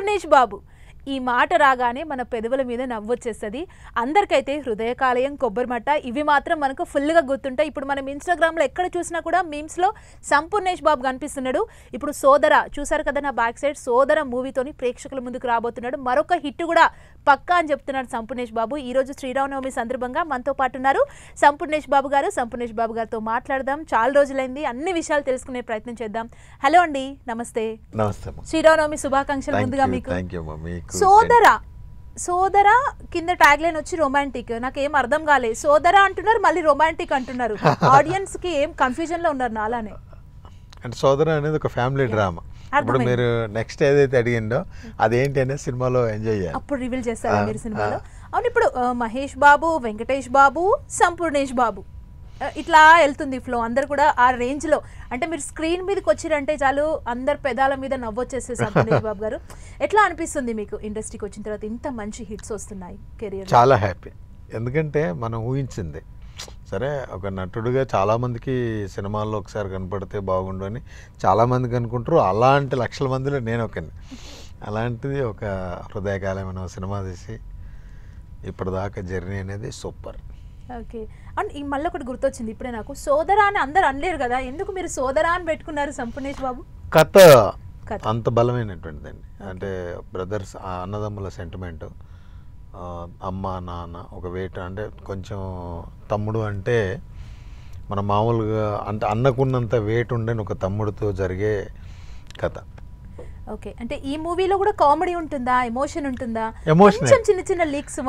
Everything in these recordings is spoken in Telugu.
సంపూర్ణేష్ బాబు ఈ మాట రాగానే మన పెదవుల మీద నవ్వొచ్చేస్తుంది. అందరికైతే హృదయకాలయం, కొబ్బరిమట్ట ఇవి మాత్రం మనకు ఫుల్గా గుర్తుంటాయి. ఇప్పుడు మనం ఇన్స్టాగ్రామ్లో ఎక్కడ చూసినా కూడా మీమ్స్లో సంపూర్ణేష్ బాబు కనిపిస్తున్నాడు. ఇప్పుడు సోదర చూసారు కదా నా బ్యాక్ సైడ్, సోదర మూవీతోని ప్రేక్షకుల ముందుకు రాబోతున్నాడు. మరొక హిట్ కూడా పక్కా అని చెప్తున్నాడు సంపూర్ణేష్ బాబు. ఈరోజు శ్రీరామనవమి సందర్భంగా మనతో పాటు ఉన్నారు సంపూర్ణేష్ బాబు గారు. సంపూర్ణేష్ బాబు గారితో మాట్లాడదాం. చాలా రోజులైంది, అన్ని విషయాలు తెలుసుకునే ప్రయత్నం చేద్దాం. హలో అండి, నమస్తే. శ్రీరామనవమి శుభాకాంక్షలు ముందుగా మీకు. సోదరా కింద ట్యాగ్ లైన్ వచ్చి రొమాంటిక్. నాకేం అర్థం కాలేదు. సోదరా అంటున్నారు, మళ్ళీ రొమాంటిక్ అంటున్నారు. ఆడియన్స్ కి ఏం కన్ఫ్యూజన్ లో ఉన్నారు నాలానే. అంటే సోదరా అనేది ఒక ఫ్యామిలీ డ్రామా. ఇప్పుడు మీరు నెక్స్ట్ ఏదైతే అడిగిండో అదేంటి అనేది సినిమాలో ఎంజాయ్ చేయాలి, అప్పుడు రివీల్ చేస్తారా మీరు సినిమాలో? అవును, ఇప్పుడు మహేష్ బాబు, వెంకటేష్ బాబు, సంపూర్ణేష్ బాబు ఇట్లా వెళ్తుంది ఫ్లో. అందరు కూడా ఆ రేంజ్ లో, అంటే మీరు స్క్రీన్ మీదకి వచ్చిరంటే చాలు అందరు పెదాల మీద నవ్వొచ్చేస్తే సంపూర్ణేష్ బాబు గారు. ఎట్లా అనిపిస్తుంది మీకు ఇండస్ట్రీకి వచ్చిన తర్వాత ఇంత మంచి హిట్స్ వస్తున్నాయి కెరియర్? చాలా హ్యాపీ. ఎందుకంటే మనం ఊహించింది సరే, ఒక నటుడుగా చాలామందికి సినిమాల్లో ఒకసారి కనపడితే బాగుండు అని చాలామందికి అనుకుంటారు. అలాంటి లక్షల మందిలో నేను ఒకని. అలాంటిది ఒక హృదయకాలం అనే సినిమా తీసి ఇప్పటిదాకా జర్నీ అనేది సూపర్. ఓకే. అండ్ ఈ మళ్ళీ ఒకటి గుర్తొచ్చింది ఇప్పుడే నాకు, సోదరా అని అందరు అనలేరు కదా, ఎందుకు మీరు సోదరా అని పెట్టుకున్నారు సంపూర్ణేష్ బాబు? కథ అంత బలమైనటువంటిదండి. అంటే బ్రదర్స్, అన్నదమ్ముల సెంటిమెంట్, అమ్మ నాన్న ఒక వెయిట్. అంటే కొంచెం తమ్ముడు అంటే మన మామూలుగా అంటే అన్నకున్నంత వెయిట్ ఉండని ఒక తమ్ముడితో జరిగే కథ. ఓకే. అంటే ఈ మూవీలో కూడా కామెడీ ఉంటుందా, ఎమోషన్ ఉంటుందా? ఎమోషన్ చిన్న చిన్న లీక్స్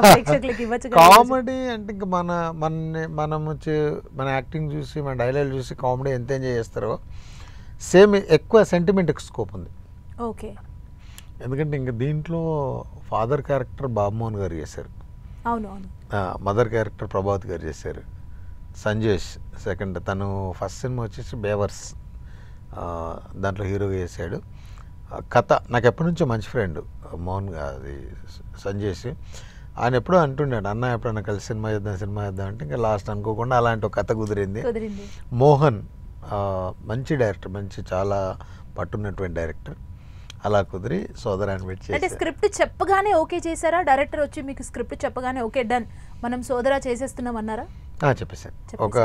ప్రేక్షకులకు ఇవ్వచ్చు. కామెడీ అంటే ఇంకా మన యాక్టింగ్ చూసి, మన డైలాగ్ చూసి కామెడీ ఎంత ఎంజాయ్ చేస్తారో సేమ్ ఎక్కువ సెంటిమెంట్ స్కోప్ ఉంది. ఓకే. ఎందుకంటే ఇంకా దీంట్లో ఫాదర్ క్యారెక్టర్ బాబుమోహన్ గారు చేశారు. అవును అవును. మదర్ క్యారెక్టర్ ప్రభాత్ గారు చేశారు. సంజేష్ సెకండ్, తను ఫస్ట్ సినిమా వచ్చేసి బేవర్స్, దాంట్లో హీరోగా చేశాడు. కథ నాకు ఎప్పటి నుంచో మంచి ఫ్రెండ్ మోహన్, అది సంజేష్. ఆయన ఎప్పుడో అంటుండాడు, అన్న ఎప్పుడన్నా కలిసి సినిమా చేద్దాం అంటే ఇంకా లాస్ట్ అనుకోకుండా అలాంటి ఒక కథ కుదిరింది. మోహన్ మంచి డైరెక్టర్, మంచి చాలా పట్టున్నటువంటి డైరెక్టర్. అలా కుదిరి సోదరాన్ని పెట్టి. అంటే స్క్రిప్ట్ చెప్పగానే ఓకే చేశారా? డైరెక్టర్ వచ్చి మీకు స్క్రిప్ట్ చెప్పగానే ఓకే డన్ మనం సోదరా చేసేస్తున్నాం అన్నారా? చెప్పేసాను. ఒక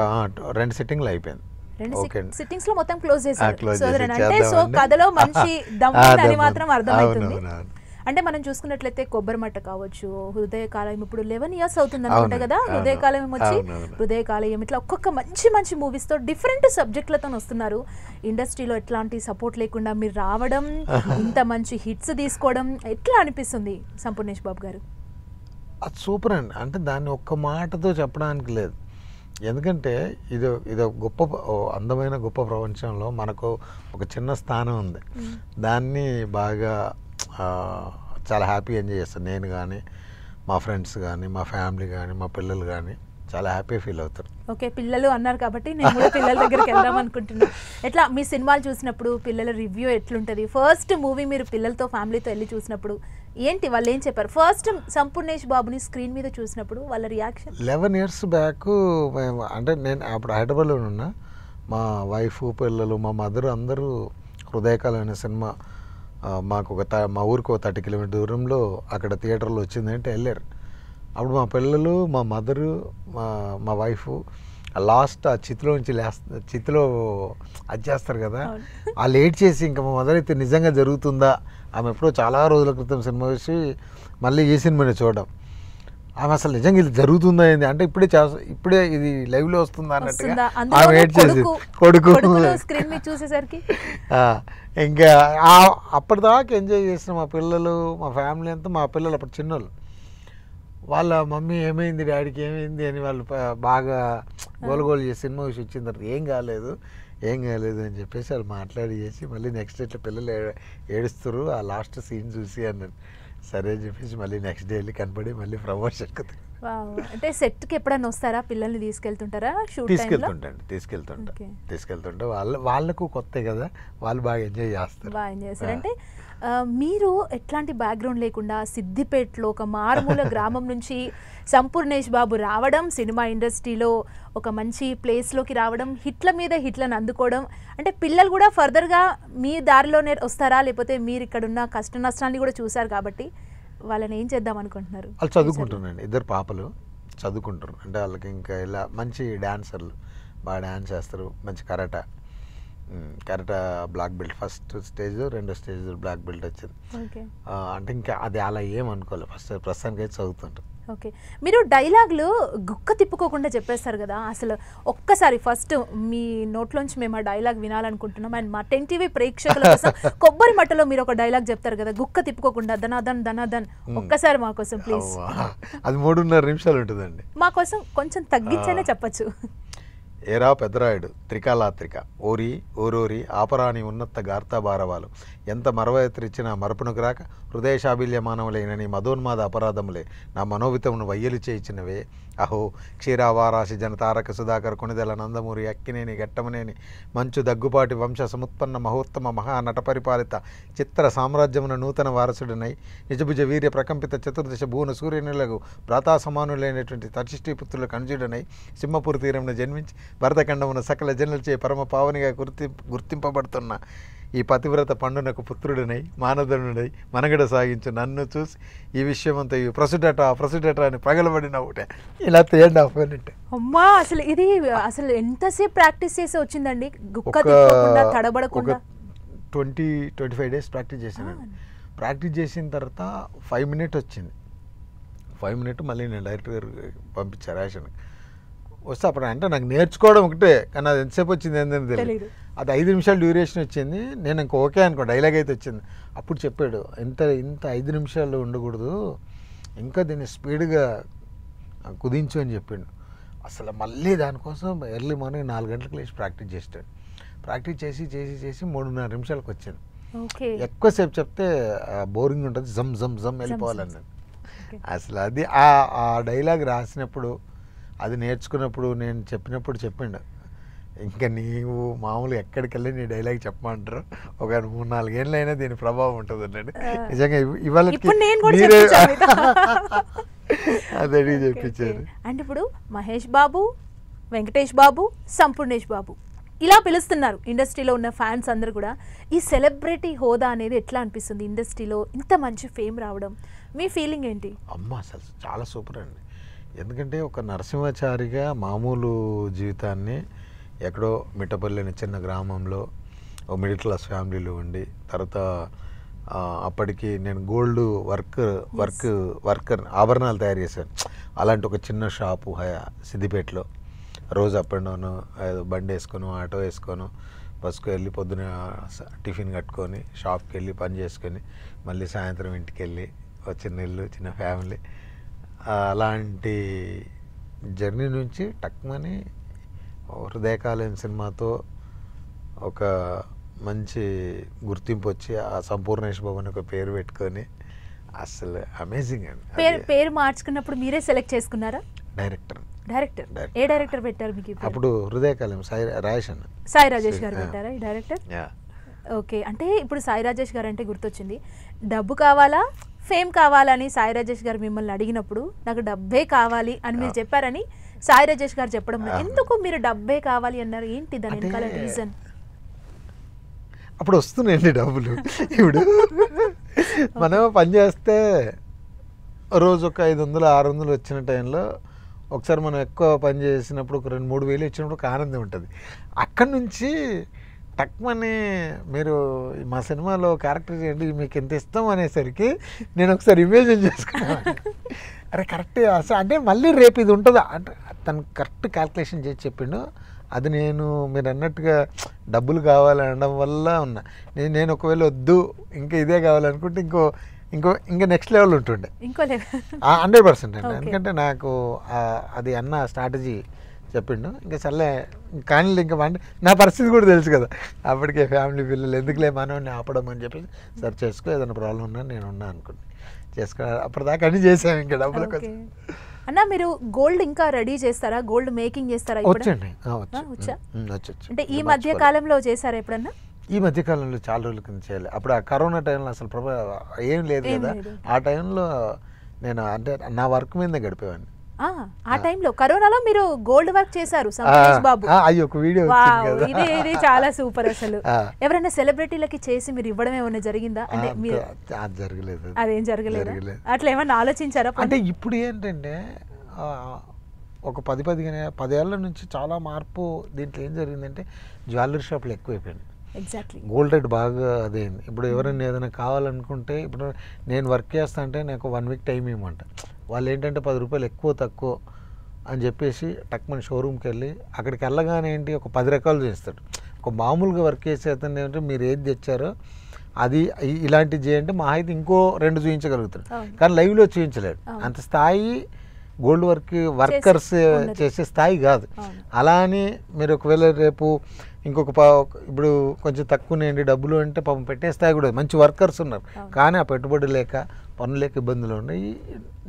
2 సిట్టింగ్లు అయిపోయింది. సిట్టింగ్స్ లో మొత్తం క్లోజ్ చేశారు సోదరా అంటే. సో కథలో మంచి దమ్ అని మాత్రం అర్థమవుతుంది. అంటే మనం చూసుకున్నట్లయితే కొబ్బరిమట్ట కావచ్చు, హృదయకాలయం ఇప్పుడు 11 years అవుతుంది అనుకుంటా కదా హృదయకాలయం వచ్చి. హృదయకాలయం ఇట్లా ఒక్కొక్క మంచి మంచి మూవీస్తో డిఫరెంట్ సబ్జెక్టులతో వస్తున్నారు. ఇండస్ట్రీలో ఎట్లాంటి సపోర్ట్ లేకుండా మీరు రావడం, ఇంత మంచి హిట్స్ తీసుకోవడం ఎట్లా అనిపిస్తుంది సంపూర్ణేష్ బాబు గారు? అది సూపర్ అండి. అంటే దాన్ని ఒక్క మాటతో చెప్పడానికి లేదు. ఎందుకంటే ఇది గొప్ప అందమైన గొప్ప ప్రపంచంలో మనకు ఒక చిన్న స్థానం ఉంది. దాన్ని బాగా చాలా హ్యాపీ ఎంజాయ్ చేస్తాను నేను కానీ, మా ఫ్రెండ్స్ కానీ, మా ఫ్యామిలీ కానీ, మా పిల్లలు కానీ చాలా హ్యాపీ ఫీల్ అవుతారు. ఓకే, పిల్లలు అన్నారు కాబట్టి నేను కూడా పిల్లల దగ్గరికి వెళ్దాం అనుకుంటున్నాను. ఎట్లా మీ సినిమాలు చూసినప్పుడు పిల్లల రివ్యూ ఎట్లుంటుంది? ఫస్ట్ మూవీ మీరు పిల్లలతో ఫ్యామిలీతో వెళ్ళి చూసినప్పుడు ఏంటి, వాళ్ళు ఏం చెప్పారు? ఫస్ట్ సంపూర్ణేష్ బాబుని స్క్రీన్ మీద చూసినప్పుడు వాళ్ళ రియాక్షన్? 11 years బ్యాక్ అంటే నేను అప్పుడు హైదరాబాద్లో ఉన్నా. మా వైఫ్, పిల్లలు, మా మదర్ అందరూ హృదయకాలం అనే సినిమా మాకు మా ఊరికి 30 kilometers దూరంలో అక్కడ థియేటర్లో వచ్చిందంటే వెళ్ళారు. అప్పుడు మా పిల్లలు, మా మదరు, మా వైఫ్ లాస్ట్ ఆ చిత్తులో నుంచి చిత్తులో అది చేస్తారు కదా, ఆ లేట్ చేసి ఇంకా మా మదర్ అయితే నిజంగా జరుగుతుందా, ఆమె ఎప్పుడో చాలా రోజుల క్రితం సినిమా చూసి మళ్ళీ ఈ సినిమాని చూడడం, ఆమె అసలు నిజంగా ఇది జరుగుతుందా ఏంది అంటే ఇప్పుడే ఇది లైవ్లో వస్తుందా అన్నట్టుగా ఆమె వెయిట్ చేసి కొడుకు స్క్రీన్ మీద చూసేసరికి ఇంకా అప్పటిదాకా ఎంజాయ్ చేసిన మా పిల్లలు, మా ఫ్యామిలీ అంతా. మా పిల్లలు అప్పుడు చిన్నోళ్ళు, వాళ్ళ మమ్మీ ఏమైంది, డాడీకి ఏమైంది అని వాళ్ళు బాగా గోలగోలు చేసి సినిమా చూసి వచ్చిన తర్వాత ఏం కాలేదు అని చెప్పేసి వాళ్ళు మాట్లాడి చేసి మళ్ళీ నెక్స్ట్ డే ఇట్లా పిల్లలు ఏడుస్తారు ఆ లాస్ట్ సీన్ చూసి అన్నారు. సరే అని చెప్పేసి మళ్ళీ నెక్స్ట్ డే వెళ్ళి కనపడి మళ్ళీ ప్రమోషన్. అంటే సెట్కి ఎప్పుడైనా వస్తారా? పిల్లల్ని తీసుకెళ్తుంటారా? తీసుకెళ్తుంటా వాళ్ళకు కొత్త కదా, వాళ్ళు బాగా ఎంజాయ్ చేస్తారు. అంటే మీరు ఎట్లాంటి బ్యాక్గ్రౌండ్ లేకుండా సిద్దిపేటలో ఒక మారుమూల గ్రామం నుంచి సంపూర్ణేష్ బాబు రావడం, సినిమా ఇండస్ట్రీలో ఒక మంచి ప్లేస్లోకి రావడం, హిట్ల మీద హిట్లను అందుకోవడం, అంటే పిల్లలు కూడా ఫర్దర్గా మీ దారిలోనే వస్తారా, లేకపోతే మీరు ఇక్కడున్న కష్ట నష్టాన్ని కూడా చూసారు కాబట్టి వాళ్ళని ఏం చేద్దాం అనుకుంటున్నారు? వాళ్ళు చదువుకుంటున్నారండి, ఇద్దరు పాపలు చదువుకుంటారు. అంటే వాళ్ళకి ఇంకా ఇలా మంచి డాన్సర్లు, బాగా డాన్స్ చేస్తారు, మంచి karate black belt, first stage రెండో స్టేజ్ బ్లాక్ బెల్ట్ వచ్చింది. అంటే ఇంకా అది అలా ఏమనుకోలేదు, ప్రస్తుతానికి అయితే చదువుతుంటారు. ఓకే, మీరు డైలాగులు గుక్క తిప్పుకోకుండా చెప్పేస్తారు కదా, అసలు ఒక్కసారి ఫస్ట్ మీ నోట్లోంచి మేము ఆ డైలాగ్ వినాలనుకుంటున్నాం. అండ్ మా 10 TV ప్రేక్షకుల కోసం కొబ్బరి మట్టలో మీరు ఒక డైలాగ్ చెప్తారు కదా, గుక్క తిప్పుకోకుండా, ధనాధన్ ధనాధన్, ఒక్కసారి మా కోసం ప్లీజ్. అది 3.5 నిమిషాలు ఉంటుందండి. మా కోసం కొంచెం తగ్గించైనా చెప్పచ్చు. ఏరా పెద్దరాయుడు త్రికాలాత్రిక ఓరి ఓరోరి ఆపరాని ఉన్నత గార్తాభారవాలు ఎంత మరవయత్రిచ్చినా మరపునకు రాక హృదయశాబిల్య మానవులైన నీ మధోన్మాద అపరాధములే నా మనోవితమును వయ్యలి చేయించినవే. అహో క్షీరావారాశి జనతారక సుధాకర్ కొనిదెల నందమూరి అక్కినేని గట్టమనేని మంచు దగ్గుపాటి వంశ సముత్పన్న మహోత్తమ మహానట పరిపాలిత చిత్ర సామ్రాజ్యమున నూతన వారసుడినై నిజభుజ వీర్య ప్రకంపిత చతుర్దశ భూన సూర్యనులకు భ్రాతా సమానులైనటువంటి తచిష్టి పుత్రులకు అనుజుడనై సింహపురి తీరమున జన్మించి భరతఖండమున సకల జనులచే పరమ పావనిగా గుర్తింపబడుతున్న ఈ పతివ్రత పండునకు పుత్రుడినై మానధనుడై మనగడ సాగించు నన్ను చూసి ఈ విషయమంతా ప్రసుడట అని పగలబడిన ఒకటే ఇలా 3.5 minutes. అమ్మా, అసలు ఇది అసలు ఎంతసేపు ప్రాక్టీస్ చేసి వచ్చిందండి? గుక్క తిప్పకుండా, తడబడకుండా 20-25 days ప్రాక్టీస్ చేశానండి. ప్రాక్టీస్ చేసిన తర్వాత 5 minutes వచ్చింది. 5 minutes మళ్ళీ నేను డైరెక్టర్ గారు పంపించాను రేషన్ వస్తే అప్పుడు. అంటే నాకు నేర్చుకోవడం ఒకటే, కానీ అది ఎంతసేపు వచ్చింది ఏంటని తెలియదు. అది 5 నిమిషాలు డ్యూరేషన్ వచ్చింది. నేను ఇంక ఓకే అనుకో, డైలాగ్ అయితే వచ్చింది. అప్పుడు చెప్పాడు, ఇంత 5 నిమిషాలు ఉండకూడదు, ఇంకా దీన్ని స్పీడ్గా కుదించు అని చెప్పిండు. అసలు మళ్ళీ దానికోసం ఎర్లీ మార్నింగ్ 4 గంటలకు లేచి ప్రాక్టీస్ చేస్తాడు. ప్రాక్టీస్ చేసి 3.5 నిమిషాలకు వచ్చింది. ఎక్కువసేపు చెప్తే బోరింగ్ ఉంటుంది, జమ్ జమ్ జమ్ వెళ్ళిపోవాలన్నాడు. అసలు అది ఆ డైలాగ్ రాసినప్పుడు, అది నేర్చుకున్నప్పుడు, నేను చెప్పినప్పుడు చెప్పిండు, ఇంకా నీవు మామూలు ఎక్కడికి వెళ్ళి నీ డైలాగ్ చెప్పమంటారు, ఒక 3-4 ఏళ్ళైనా దీని ప్రభావం ఉంటుంది అన్నాడు. నిజంగా ఇవాళ అదే చెప్పించారు. అంటే ఇప్పుడు మహేష్ బాబు, వెంకటేష్ బాబు, సంపూర్ణేష్ బాబు ఇలా పిలుస్తున్నారు ఇండస్ట్రీలో ఉన్న ఫ్యాన్స్ అందరూ కూడా. ఈ సెలబ్రిటీ హోదా అనేది ఎట్లా అనిపిస్తుంది ఇండస్ట్రీలో ఇంత మంచి ఫేమ్ రావడం? మీ ఫీలింగ్ ఏంటి? అమ్మ అసలు చాలా సూపర్ అండి. ఎందుకంటే ఒక నరసింహాచారిగా మామూలు జీవితాన్ని ఎక్కడో మిట్టపల్లి అనే చిన్న గ్రామంలో ఒక మిడిల్ క్లాస్ ఫ్యామిలీలో ఉండి, తర్వాత అప్పటికి నేను గోల్డ్ వర్కర్ ఆభరణాలు తయారు చేశాను. అలాంటి ఒక చిన్న షాపు సిద్దిపేటలో రోజు అప్ అండ్ డౌన్ బండి వేసుకొని, ఆటో వేసుకొని, బస్సుకు వెళ్ళి పొద్దున టిఫిన్ కట్టుకొని షాప్కి వెళ్ళి పని చేసుకొని మళ్ళీ సాయంత్రం ఇంటికి వెళ్ళి చిన్న ఇల్లు, చిన్న ఫ్యామిలీ, అలాంటి జర్నీ నుంచి టక్మని హృదయకాలయం సినిమాతో ఒక మంచి గుర్తింపు వచ్చి ఆ సంపూర్ణేష్ బాబు అని ఒక పేరు పెట్టుకొని అసలు అమేజింగ్ అండి. పేరు మార్చుకున్నప్పుడు మీరే సెలెక్ట్ చేసుకున్నారా? డైరెక్టర్ ఏ డైరెక్టర్ పెట్టారు మీకు? అప్పుడు హృదయకాలయం సాయి రాజేష్ గారు పెట్టారా ఈ డైరెక్టర్? ఓకే, అంటే ఇప్పుడు సాయి రాజేష్ గారు అంటే గుర్తొచ్చింది, డబ్బు కావాలా ఫేమ్ కావాలా అని సాయి రాజేష్ గారు మిమ్మల్ని అడిగినప్పుడు నాకు డబ్బే కావాలి అని మీరు చెప్పారని సాయి రాజేష్ గారు చెప్పడం, ఎందుకు మీరు డబ్బే కావాలి అన్నారు? ఏంటి దాని వెనకాల రీజన్? అప్పుడు వస్తున్నాయండి డబ్బులు. ఇప్పుడు మనం పని చేస్తే రోజు ఒక 500-600 వచ్చిన టైంలో ఒకసారి మనం ఎక్కువ పని చేసినప్పుడు ఒక 2-3 వేలు ఇచ్చినప్పుడు ఒక ఆనందం ఉంటుంది. అక్కడి నుంచి టక్మని మీరు మా సినిమాలో క్యారెక్టర్ చేయండి, మీకు ఎంత ఇష్టం అనేసరికి నేను ఒకసారి ఇమేజిన్ చేసుకున్నాను. అరే కరెక్ట్, అసలు అంటే మళ్ళీ రేపు ఇది ఉంటుందా అంటే తను కరెక్ట్ క్యాల్కులేషన్ చేసి చెప్పిండు. అది నేను మీరు అన్నట్టుగా డబ్బులు కావాలనడం వల్ల ఉన్నా. నేను ఒకవేళ వద్దు ఇంకా ఇదే కావాలనుకుంటే ఇంకా నెక్స్ట్ లెవెల్ ఉంటుండే 100% అండి. ఎందుకంటే నాకు అది అన్న స్ట్రాటజీ చెప్పిండు. ఇంకా చల్లే కానీ ఇంకా నా పరిస్థితి కూడా తెలుసు కదా, అప్పటికే ఫ్యామిలీ పిల్లలు ఎందుకులే మనోని ఆపడం అని చెప్పి సరే చేసుకో, ఏదైనా ప్రాబ్లం ఉన్నా నేను ఉన్నా అనుకుని చేసుకో. అప్పటిదాకా అన్నీ చేసాము ఇంకా డబ్బుల కోసం. అన్న మీరు గోల్డ్ ఇంకా రెడీ చేస్తారా? గోల్డ్ మేకింగ్ చేస్తారా? వచ్చండి, అంటే ఈ మధ్య కాలంలో చేశారా ఎప్పుడన్నా? ఈ మధ్యకాలంలో చాలా రోజుల కింద చేయాలి. అప్పుడు ఆ కరోనా టైంలో అసలు ఏం లేదు కదా, ఆ టైంలో నేను అంటే నా వర్క్ మీదే గడిపేవాడిని. ఆ టైంలో కరోనాలో మీరు గోల్డ్ వర్క్ చేశారు సంపూర్ణేష్ బాబు. అయ్యి ఒక వీడియో ఇది చాలా సూపర్. అసలు ఎవరైనా సెలబ్రిటీలకి చేసి మీరు ఇవ్వడం ఏమైనా జరిగిందా? అంటే మీరు జరగలేదు, అదేం జరగలేదు. అట్లా ఏమన్నా ఆలోచించారా? అంటే ఇప్పుడు ఏంటంటే ఒక 10 ఏళ్ళ నుంచి చాలా మార్పు దీంట్లో. ఏం జరిగిందంటే జ్యువెలరీ షాపులు ఎక్కువైపోయినాయి. ఎగ్జాక్ట్లీ గోల్డ్ రేట్ బాగా అదేంది. ఇప్పుడు ఎవరైనా ఏదైనా కావాలనుకుంటే, ఇప్పుడు నేను వర్క్ చేస్తా అంటే నాకు 1 వీక్ టైం ఇవ్వమంట. వాళ్ళు ఏంటంటే 10 రూపాయలు ఎక్కువ తక్కువ అని చెప్పేసి టక్మని షోరూమ్కి వెళ్ళి అక్కడికి వెళ్ళగానే ఏంటి ఒక 10 రకాలు చేస్తాడు. ఒక మామూలుగా వర్క్ చేసే అతను ఏంటంటే మీరు ఏది తెచ్చారో అది ఇలాంటివి చేయంటే మా అయితే ఇంకో 2 చూపించగలుగుతాడు, కానీ లైవ్లో చూపించలేడు. అంత స్థాయి గోల్డ్ వర్కర్స్ చేసే స్థాయి కాదు. అలా అని మీరు ఒకవేళ రేపు ఇంకొక ఇప్పుడు కొంచెం తక్కువనేయండి డబ్బులు అంటే పాపం పెట్టే స్థాయి కూడా మంచి వర్కర్స్ ఉన్నారు, కానీ ఆ పెట్టుబడి లేక పనులు లేక ఇబ్బందులు ఉన్నాయి.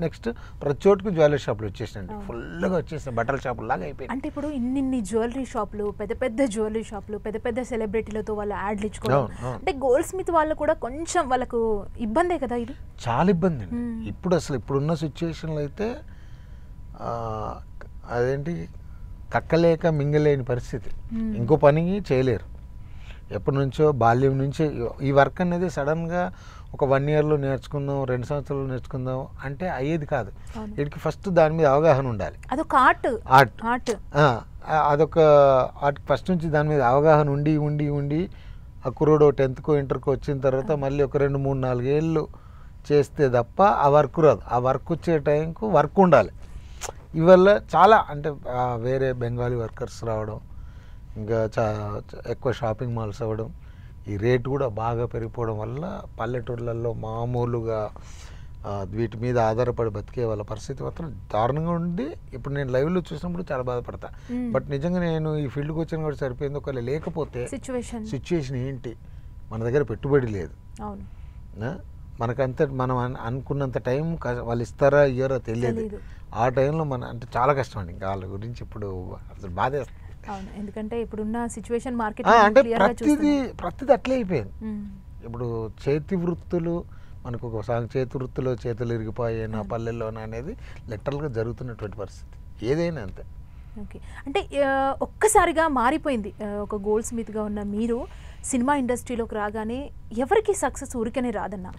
నెక్స్ట్ ప్రతి చోటుకు జ్యువెలరీ షాపులు వచ్చేసినాయండి, ఫుల్గా వచ్చేసాయి, బట్టల షాపులు లాగా అయిపోయింది. అంటే ఇప్పుడు ఇన్ని జ్యువెలరీ షాపులు, పెద్ద జ్యువెలరీ షాపులు, పెద్ద సెలబ్రిటీలతో వాళ్ళు యాడ్లు ఇచ్చుకోవడం, అంటే గోల్డ్ స్మిత్ వాళ్ళు కూడా కొంచెం వాళ్ళకు ఇబ్బందే కదా ఇది? చాలా ఇబ్బంది అండి. ఇప్పుడు అసలు ఇప్పుడున్న సిచ్యువేషన్లో అయితే అదేంటి కక్కలేక మింగలేని పరిస్థితి, ఇంకో పని చేయలేరు. ఎప్పటి నుంచో బాల్యం నుంచి ఈ వర్క్ అనేది సడన్గా ఒక 1 ఇయర్లో నేర్చుకుందాం, 2 సంవత్సరాలు నేర్చుకుందాం అంటే అయ్యేది కాదు. వీటికి ఫస్ట్ దాని మీద అవగాహన ఉండాలి. అదొక ఆర్ట్. అదొక ఆర్ట్. ఫస్ట్ నుంచి దాని మీద అవగాహన ఉండి ఆ కుర్రోడు 10th ఇంటర్కో వచ్చిన తర్వాత మళ్ళీ ఒక 2, 3, 4 ఏళ్ళు చేస్తే తప్ప ఆ వర్క్ రాదు. ఆ వర్క్ వచ్చే టైంకు వర్క్ ఉండాలి. ఇవల్ల చాలా అంటే వేరే బెంగాలీ వర్కర్స్ రావడం, ఇంకా ఎక్కువ షాపింగ్ మాల్స్ అవ్వడం, ఈ రేటు కూడా బాగా పెరిగిపోవడం వల్ల పల్లెటూర్లలో మామూలుగా వీటి మీద ఆధారపడి బతికే వాళ్ళ పరిస్థితి మాత్రం దారుణంగా ఉండి ఇప్పుడు నేను లైవ్లో చూసినప్పుడు చాలా బాధపడతా. బట్ నిజంగా నేను ఈ ఫీల్డ్కి వచ్చిన కూడా సరిపోయింది. ఒకవేళ లేకపోతే సిచ్యువేషన్ ఏంటి, మన దగ్గర పెట్టుబడి లేదు, మనకంత మనం అనుకున్నంత టైం వాళ్ళు ఇస్తారా ఇయ్యారో తెలియదు. ఆ టైంలో అంటే చాలా కష్టం అండి. ఇంకా వాళ్ళ గురించి ఇప్పుడు అసలు బాధేస్తుంది. ఎందుకంటే ఇప్పుడున్న సిచ్యువేషన్ మార్కెట్ అంటే ప్రతిదీ అట్లే అయిపోయింది. ఇప్పుడు చేతి వృత్తులు మనకు ఒక చేతి వృత్తిలో చేతులు ఇరిగిపోయాయి నా పల్లెల్లోన అనేది లిటరల్గా జరుగుతున్నటువంటి పరిస్థితి ఏదైనా అంతే. ఓకే, అంటే ఒక్కసారిగా మారిపోయింది. ఒక గోల్డ్ స్మిత్గా ఉన్న మీరు సినిమా ఇండస్ట్రీలోకి రాగానే ఎవరికి సక్సెస్ ఊరికనే రాదన్న.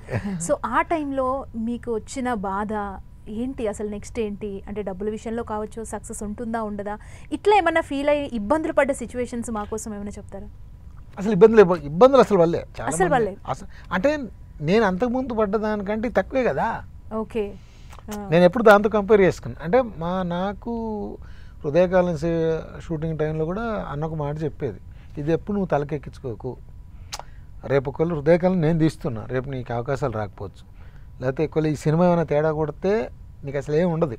సో ఆ టైంలో మీకు వచ్చిన బాధ ఏంటి, అసలు నెక్స్ట్ ఏంటి? అంటే డబ్బుల విషయంలో కావచ్చు, సక్సెస్ ఉంటుందా ఉండదా, ఇట్లా ఏమన్నా ఫీల్ అయ్యి ఇబ్బందులు పడ్డ సిచ్యువేషన్స్ మా కోసం ఏమైనా చెప్తారా? అసలు ఇబ్బందులు అసలు వల్లే అసలు అంటే నేను అంతకుముందు పడ్డదానికంటే తక్కువే కదా. ఓకే, నేను ఎప్పుడు దాంతో కంపేర్ చేసుకున్నాను. అంటే నాకు హృదయకాలం షూటింగ్ టైంలో కూడా అన్న ఒక మాట చెప్పేది, ఇది ఎప్పుడు నువ్వు తలకెక్కించుకోకు, రేపు ఒకళ్ళు హృదయకాలం నేను తీస్తున్నా, రేపు నీకు అవకాశాలు రాకపోవచ్చు, లేకపోతే ఒకళ్ళు ఈ సినిమా ఏమైనా తేడా కొడితే నీకు అసలు ఏమి ఉండదు,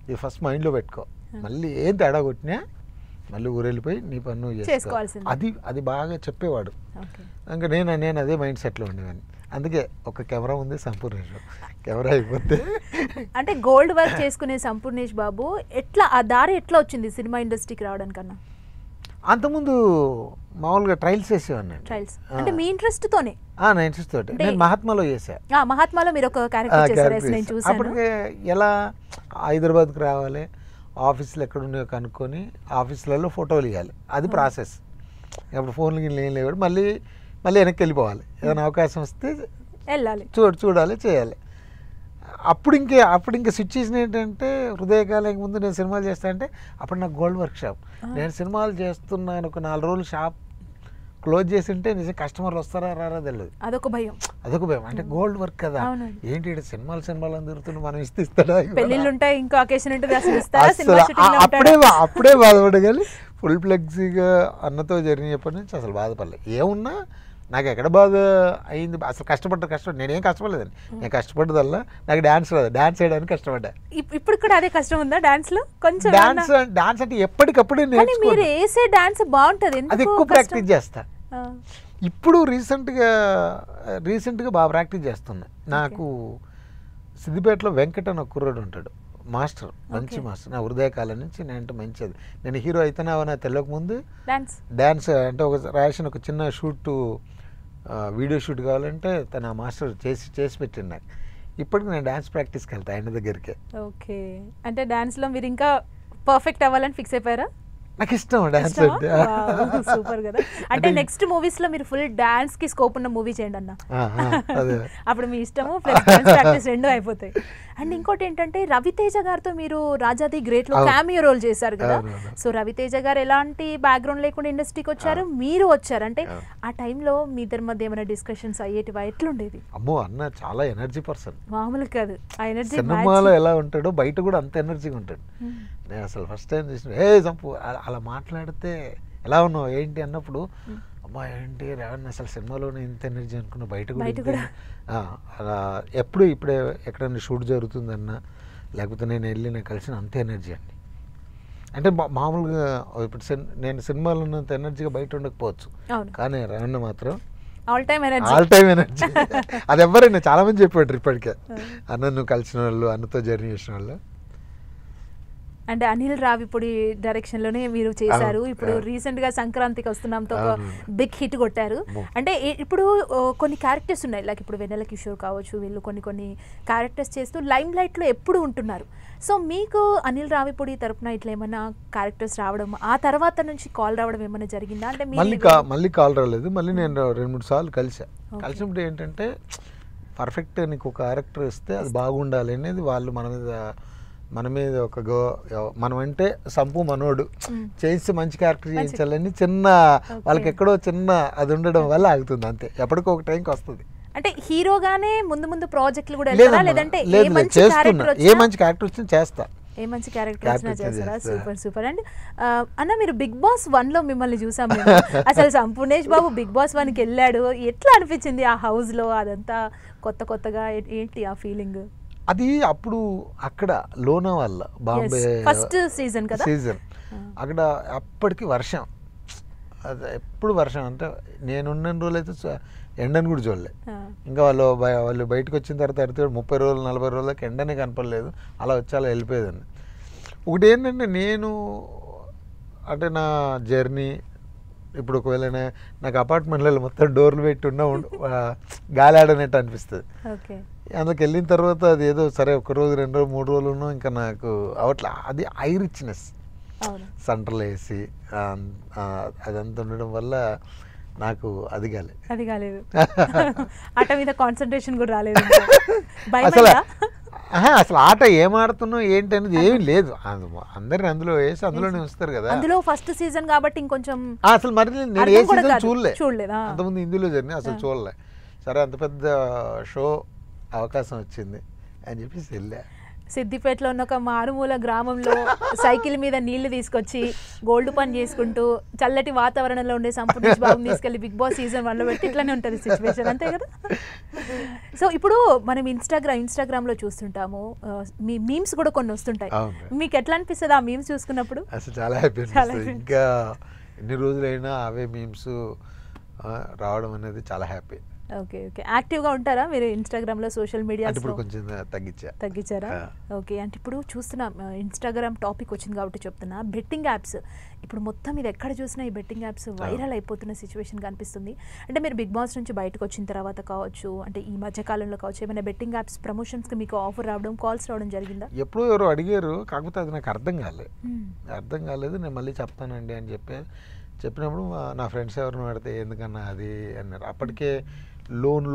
ఇది ఫస్ట్ మైండ్లో పెట్టుకో, మళ్ళీ ఏం తేడా కొట్టినా మళ్ళీ ఊరెళ్ళిపోయి నీ పని నువ్వు చేసుకోవాలి. అది బాగా చెప్పేవాడు. ఇంకా నేను అదే మైండ్ సెట్లో ఉండేవాడిని. అందుకే ఒక కెమెరా ఉంది సంపూర్ణేష్, కెమెరా అయిపోతే అంటే గోల్డ్ వర్క్ చేసుకునే సంపూర్ణేష్ బాబు ఎట్లా ఆ దారి ఎట్లా వచ్చింది సినిమా ఇండస్ట్రీకి రావడానికన్నా? అంతకుముందు మామూలుగా ట్రయల్స్ చేసేవాడిని. ట్రయల్స్ అంటే మీ ఇంట్రెస్ట్ తోనే? నా ఇంట్రెస్ట్ తోటి. నేను మహాత్మాలో చేశా. మహాత్మాలో మీరు ఒక క్యారెక్టర్ చేశారు, నేను చూసాను. అప్పటికే ఎలా హైదరాబాద్కి రావాలి, ఆఫీసులు ఎక్కడున్నాయో కనుక్కొని ఆఫీసులలో ఫోటోలు ఇవ్వాలి, అది ప్రాసెస్. అప్పుడు ఫోన్లు ఏం లేవు, మళ్ళీ వెనక్కి వెళ్ళిపోవాలి, ఏదైనా అవకాశం వస్తే వెళ్ళాలి, చూడాలి, చేయాలి. అప్పుడు ఇంకా సిచ్యువేషన్ ఏంటంటే హృదయకాలం ముందు నేను సినిమాలు చేస్తా అంటే అప్పుడు నాకు గోల్డ్ వర్క్ షాప్. నేను సినిమాలు చేస్తున్నాను, ఒక 4 రోజులు షాప్ క్లోజ్ చేసి ఉంటే నిజం కస్టమర్లు వస్తారా రారా తెలియదు. అదొక భయం. అంటే గోల్డ్ వర్క్ కదా, ఏంటి సినిమాలు అందరుతున్నా మనం ఇస్తాడా, అప్పుడే బాధపడగాలి. ఫుల్ ఫ్లెక్సీగా అన్నతో జర్నీ చెప్పటి నుంచి అసలు బాధపడలేదు. ఏమున్నా నాకు ఎక్కడ బాధ అయింది, అసలు కష్టం నేనేం కష్టపడలేదండి. నేను కష్టపడ్డదల్లా నాకు డాన్స్ రాదు, డాన్స్ చేయడానికి కష్టపడ్డా. ఇప్పుడు కూడా అదే కష్టం ఉందా డాన్స్ లో? కొంచెం డాన్స్ అంటే ఎప్పటికప్పుడు మీరు వేసే డాన్స్ బాగుంటది, అది ఎక్కువ ప్రాక్టీస్ చేస్తా. ఇప్పుడు రీసెంట్గా బాగా ప్రాక్టీస్ చేస్తున్నా. నాకు సిద్దిపేటలో వెంకట్ అని ఒక కుర్రాడు ఉంటాడు, మాస్టర్, మంచి మాస్టర్. నా హృదయకాలం నుంచి నేనంటే మంచిది. నేను హీరో అయితేనావో నాకు తెలియక ముందు డ్యాన్స్ అంటే రాసిన ఒక చిన్న షూట్, వీడియో షూట్ కావాలంటే తన మాస్టర్ చేసి పెట్టింది నాకు. ఇప్పటికి నేను డ్యాన్స్ ప్రాక్టీస్కి వెళ్తాను ఆయన దగ్గరికి. ఓకే, అంటే డ్యాన్స్లో మీరు ఇంకా పర్ఫెక్ట్ అవ్వాలని ఫిక్స్ అయిపోయారా? నాకు ఇష్టం డాన్స్ అంటే. సూపర్ కదా. అంటే నెక్స్ట్ మూవీస్ లో మీరు ఫుల్ డాన్స్ కి స్కోప్ ఉన్న మూవీ చేయండి అన్న. అప్పుడు మీ ఇష్టము ప్లస్ డాన్స్ ప్రాక్టీస్ రెండు అయిపోతాయి. అండ్ ఇంకోటి ఏంటంటే రవితేజ గారితో మీరు రాజాది గ్రేట్ లో క్యామియో రోల్ చేశారు కదా. సో రవితేజ గారు ఎలాంటి బ్యాక్గ్రౌండ్ లేకుండా ఇండస్ట్రీకి వచ్చారు, మీరు వచ్చారు. అంటే ఆ టైంలో మీ ఇద్దరి మధ్య ఏమైనా డిస్కషన్స్ అయ్యేటివా, ఎట్లుండేది? అమ్మో, అన్న చాలా ఎనర్జీ పర్సన్, మామూలు కాదు. ఆ ఎనర్జీ సినిమాలో ఎలా ఉంటాడో బయట కూడా అంత ఎనర్జీగా ఉంటాడు. నేను అసలు ఫస్ట్ టైం చూసిన చంపు అలా మాట్లాడితే ఎలా ఉన్నావు ఏంటి అన్నప్పుడు, అమ్మా ఏంటి రేవణ్ అసలు సినిమాలోనే ఇంత ఎనర్జీ అనుకున్నా, బయట కూడా అలా ఇప్పుడే ఎక్కడైనా షూట్ జరుగుతుందన్నా లేకపోతే నేను కలిసిన అంత ఎనర్జీ అండి. అంటే మామూలుగా ఇప్పుడు నేను సినిమాలో ఉన్నంత ఎనర్జీగా బయట ఉండకపోవచ్చు, కానీ రేవణ్ మాత్రం ఆల్ టైమ్ ఎనర్జీ. అది ఎవరైనా చాలా మంది చెప్పాడు ఇప్పటికే, అన్న నువ్వు కలిసిన వాళ్ళు, అన్నతో జర్నీ చేసిన వాళ్ళు. అంటే అనిల్ రావిపూడి డైరెక్షన్ లోనే మీరు చేశారు. ఇప్పుడు రీసెంట్ గా సంక్రాంతికి వస్తున్నాంతో ఒక బిగ్ హిట్ కొట్టారు. అంటే ఇప్పుడు కొన్ని క్యారెక్టర్స్ ఉన్నాయి, లైక్ ఇప్పుడు వెన్నెల కిషోర్ కావచ్చు, వీళ్ళు కొన్ని క్యారెక్టర్స్ చేస్తూ లైమ్ లైట్ లో ఎప్పుడు ఉంటున్నారు. సో మీకు అనిల్ రావిపూడి తరపున ఇట్లా ఏమైనా క్యారెక్టర్స్ రావడం, ఆ తర్వాత నుంచి కాల్ రావడం ఏమైనా జరిగిందా? అంటే మళ్ళీ కాల్ రాలేదు. మళ్ళీ నేను 2-3 సార్లు కలిసినప్పుడు ఏంటంటే పర్ఫెక్ట్ నీకు ఒక క్యారెక్టర్ ఇస్తే అది బాగుండాలి అనేది వాళ్ళు మన మీద ఒక మనం అంటే సంపు మనోడు చేసి మంచి క్యారెక్టర్ చేయించాలని చిన్న వాళ్ళకి ఎక్కడో చిన్న అది ఉండడం వల్ల ఆగుతుంది అంతే. ఎప్పటికో ఒక టైంకి వస్తుంది. అంటే హీరోగానే ముందు ప్రాజెక్టులు కూడా లేదంటే చేస్తున్నా, ఏ మంచి క్యారెక్టర్ వచ్చినా చేస్తా, ఏ మంచి క్యారెక్టర్ వచ్చినా చేస్తారా? సూపర్. అండ్ అన్న మీరు బిగ్ బాస్ 1 లో మిమ్మల్ని చూసాం. అసలు సంపూర్ణేష్ బాబు బిగ్ బాస్ 1కి వెళ్ళాడు, ఎట్లా అనిపించింది ఆ హౌస్ లో? అదంతా కొత్తగా ఏంటి ఆ ఫీలింగ్? అది అప్పుడు అక్కడ లోనావాళ్ళ బాంబే ఫస్ట్ సీజన్ అక్కడ అప్పటికి వర్షం, అది ఎప్పుడు వర్షం. అంటే నేనున్న రోజులు అయితే ఎండని కూడా చూడలే. ఇంకా వాళ్ళు బయటకు వచ్చిన తర్వాత 30 రోజులు 40 రోజులకి ఎండనే కనపడలేదు. అలా వచ్చి అలా వెళ్ళిపోయేదాన్ని. ఒకటి ఏంటంటే నేను అంటే నా జర్నీ ఇప్పుడు ఒకవేళ నాకు అపార్ట్మెంట్లలో మొత్తం డోర్లు పెట్టి ఉన్న గాలి ఆడనట్టు అనిపిస్తుంది. అందులోకి వెళ్ళిన తర్వాత అది ఏదో సరే 1 రోజు 2 రోజు 3 రోజులు ఉన్నాం, ఇంకా నాకు అవట్లా. అది ఐ రిచ్నెస్ సెంటర్లో వేసి అదంతా ఉండడం వల్ల నాకు అది కాలేదు. ఆట మీద కాన్సన్ట్రేషన్ కూడా రాలేదు. అసలు ఆట ఏం ఆడుతున్నావు ఏంటి అనేది ఏమీ లేదు. అందరిని అందులో వేసి అందులోనే ఉంచుతారు కదా. అందులో ఫస్ట్ సీజన్ కాబట్టి ఇంకొంచెం అసలు మరి నేను ఏ సీజన్ చూడలేదు. అంతకుముందు ఇందులో జర్నీ అసలు చూడలే. సరే అంత పెద్ద షో అవకాశం వచ్చింది అని చెప్పేసి వెళ్ళా. సిద్దిపేటలో ఉన్న ఒక మారుమూల గ్రామంలో సైకిల్ మీద నీళ్లు తీసుకొచ్చి గోల్డ్ పని చేసుకుంటూ చల్లటి వాతావరణంలో ఉండే సంపూర్ణేష్ బాబుని తీసుకెళ్లి బిగ్ బాస్ సీజన్ 1లో పెట్టి ఇట్లానే ఉంటుంది సిచ్యువేషన్, అంతే కదా. సో ఇప్పుడు మనం ఇన్స్టాగ్రామ్లో చూస్తుంటాము, మీ మీమ్స్ కూడా కొన్ని వస్తుంటాయి. మీకు ఎట్లా అనిపిస్తుంది ఆ మీమ్స్ చూసుకున్నప్పుడు? అసలు చాలా హ్యాపీ అనిపిస్తుంది. ఇంకా ఎన్ని రోజులైనా అవే మీమ్స్ రావడం అనేది చాలా హ్యాపీ. ఓకే. యాక్టివ్గా ఉంటారా మీరు ఇన్స్టాగ్రామ్లో, సోషల్ మీడియా? ఇప్పుడు కొంచెం తగ్గించారా? ఓకే. అంటే ఇప్పుడు చూస్తున్నా ఇన్స్టాగ్రామ్ టాపిక్ వచ్చింది కాబట్టి చెప్తున్నా, బెట్టింగ్ యాప్స్ ఇప్పుడు మొత్తం ఇది ఎక్కడ చూసినా ఈ బెట్టింగ్ యాప్స్ వైరల్ అయిపోతున్న సిచ్యువేషన్ కనిపిస్తుంది. అంటే మీరు బిగ్ బాస్ నుంచి బయటకు వచ్చిన తర్వాత కావచ్చు, అంటే ఈ మధ్య కాలంలో కావచ్చు, ఏమైనా బెట్టింగ్ యాప్స్ ప్రమోషన్స్కి మీకు ఆఫర్ రావడం, కాల్స్ రావడం జరిగిందా? ఎప్పుడో ఎవరో అడిగారు, కాకపోతే అది నాకు అర్థం కాలేదు. నేను మళ్ళీ చెప్తానండి అని చెప్పినప్పుడు నా ఫ్రెండ్స్ ఎవరిని పడితే ఎందుకన్నా అది అన్నారు. అప్పటికే లోన్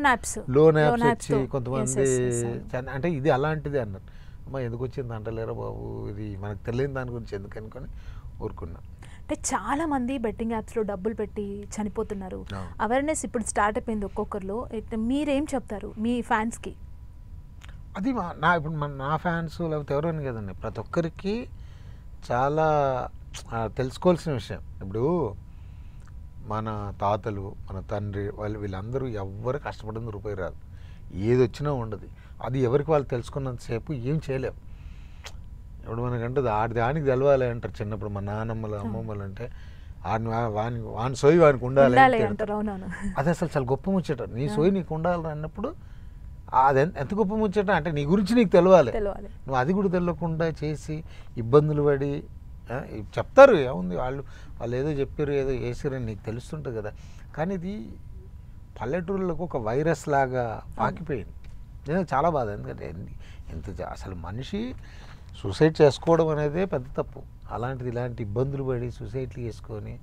యాప్స్ వచ్చి కొంతమంది అంటే ఇది అలాంటిది అన్నారు. అమ్మ ఎందుకు వచ్చింది అంటలేరా బాబు, ఇది మనకు తెలియని దాని గురించి ఎందుకు అనుకొని ఊరుకున్నా. అంటే చాలా మంది బెట్టింగ్ యాప్స్లో డబ్బులు పెట్టి చనిపోతున్నారు. అవేర్నెస్ ఇప్పుడు స్టార్ట్ అయిపోయింది ఒక్కొక్కరిలో. మీరేం చెప్తారు మీ ఫ్యాన్స్కి? అది ఇప్పుడు నా ఫ్యాన్స్ లేకపోతే ఎవరైనా కదండి, ప్రతి ఒక్కరికి చాలా తెలుసుకోవాల్సిన విషయం. ఇప్పుడు మన తాతలు, మన తండ్రి వీళ్ళందరూ ఎవ్వరు కష్టపడింది రూపాయి రాదు, ఏది వచ్చినా ఉండదు. అది ఎవరికి వాళ్ళు తెలుసుకున్నంతసేపు ఏం చేయలేము. ఇప్పుడు మనకంటే దానికి తెలవాలి అంటారు చిన్నప్పుడు. మా నాన్నమ్మలు అమ్మమ్మలు అంటే వాని సోయి వానికి ఉండాలి అంటారు. అది అసలు చాలా గొప్ప ముచ్చట. నీ సోయి నీకు ఉండాలి అన్నప్పుడు అది ఎంత గొప్ప ముచ్చట అంటే నీ గురించి నీకు తెలియాలి. తెలియాలి. నువ్వు అది కూడా తెలియకుండా చేసి ఇబ్బందులు పడి చెప్తారు ఏముంది వాళ్ళు ఏదో చెప్పారు ఏదో చేసారని నీకు తెలుస్తుంటుంది కదా. కానీ ఇది పల్లెటూళ్ళకు ఒక వైరస్ లాగా పాకిపోయింది. నేను చాలా బాధ. ఎందుకంటే అసలు మనిషి సూసైడ్ చేసుకోవడం అనేదే పెద్ద తప్పు. అలాంటిది ఇలాంటి ఇబ్బందులు పడి సూసైడ్లు చేసుకొని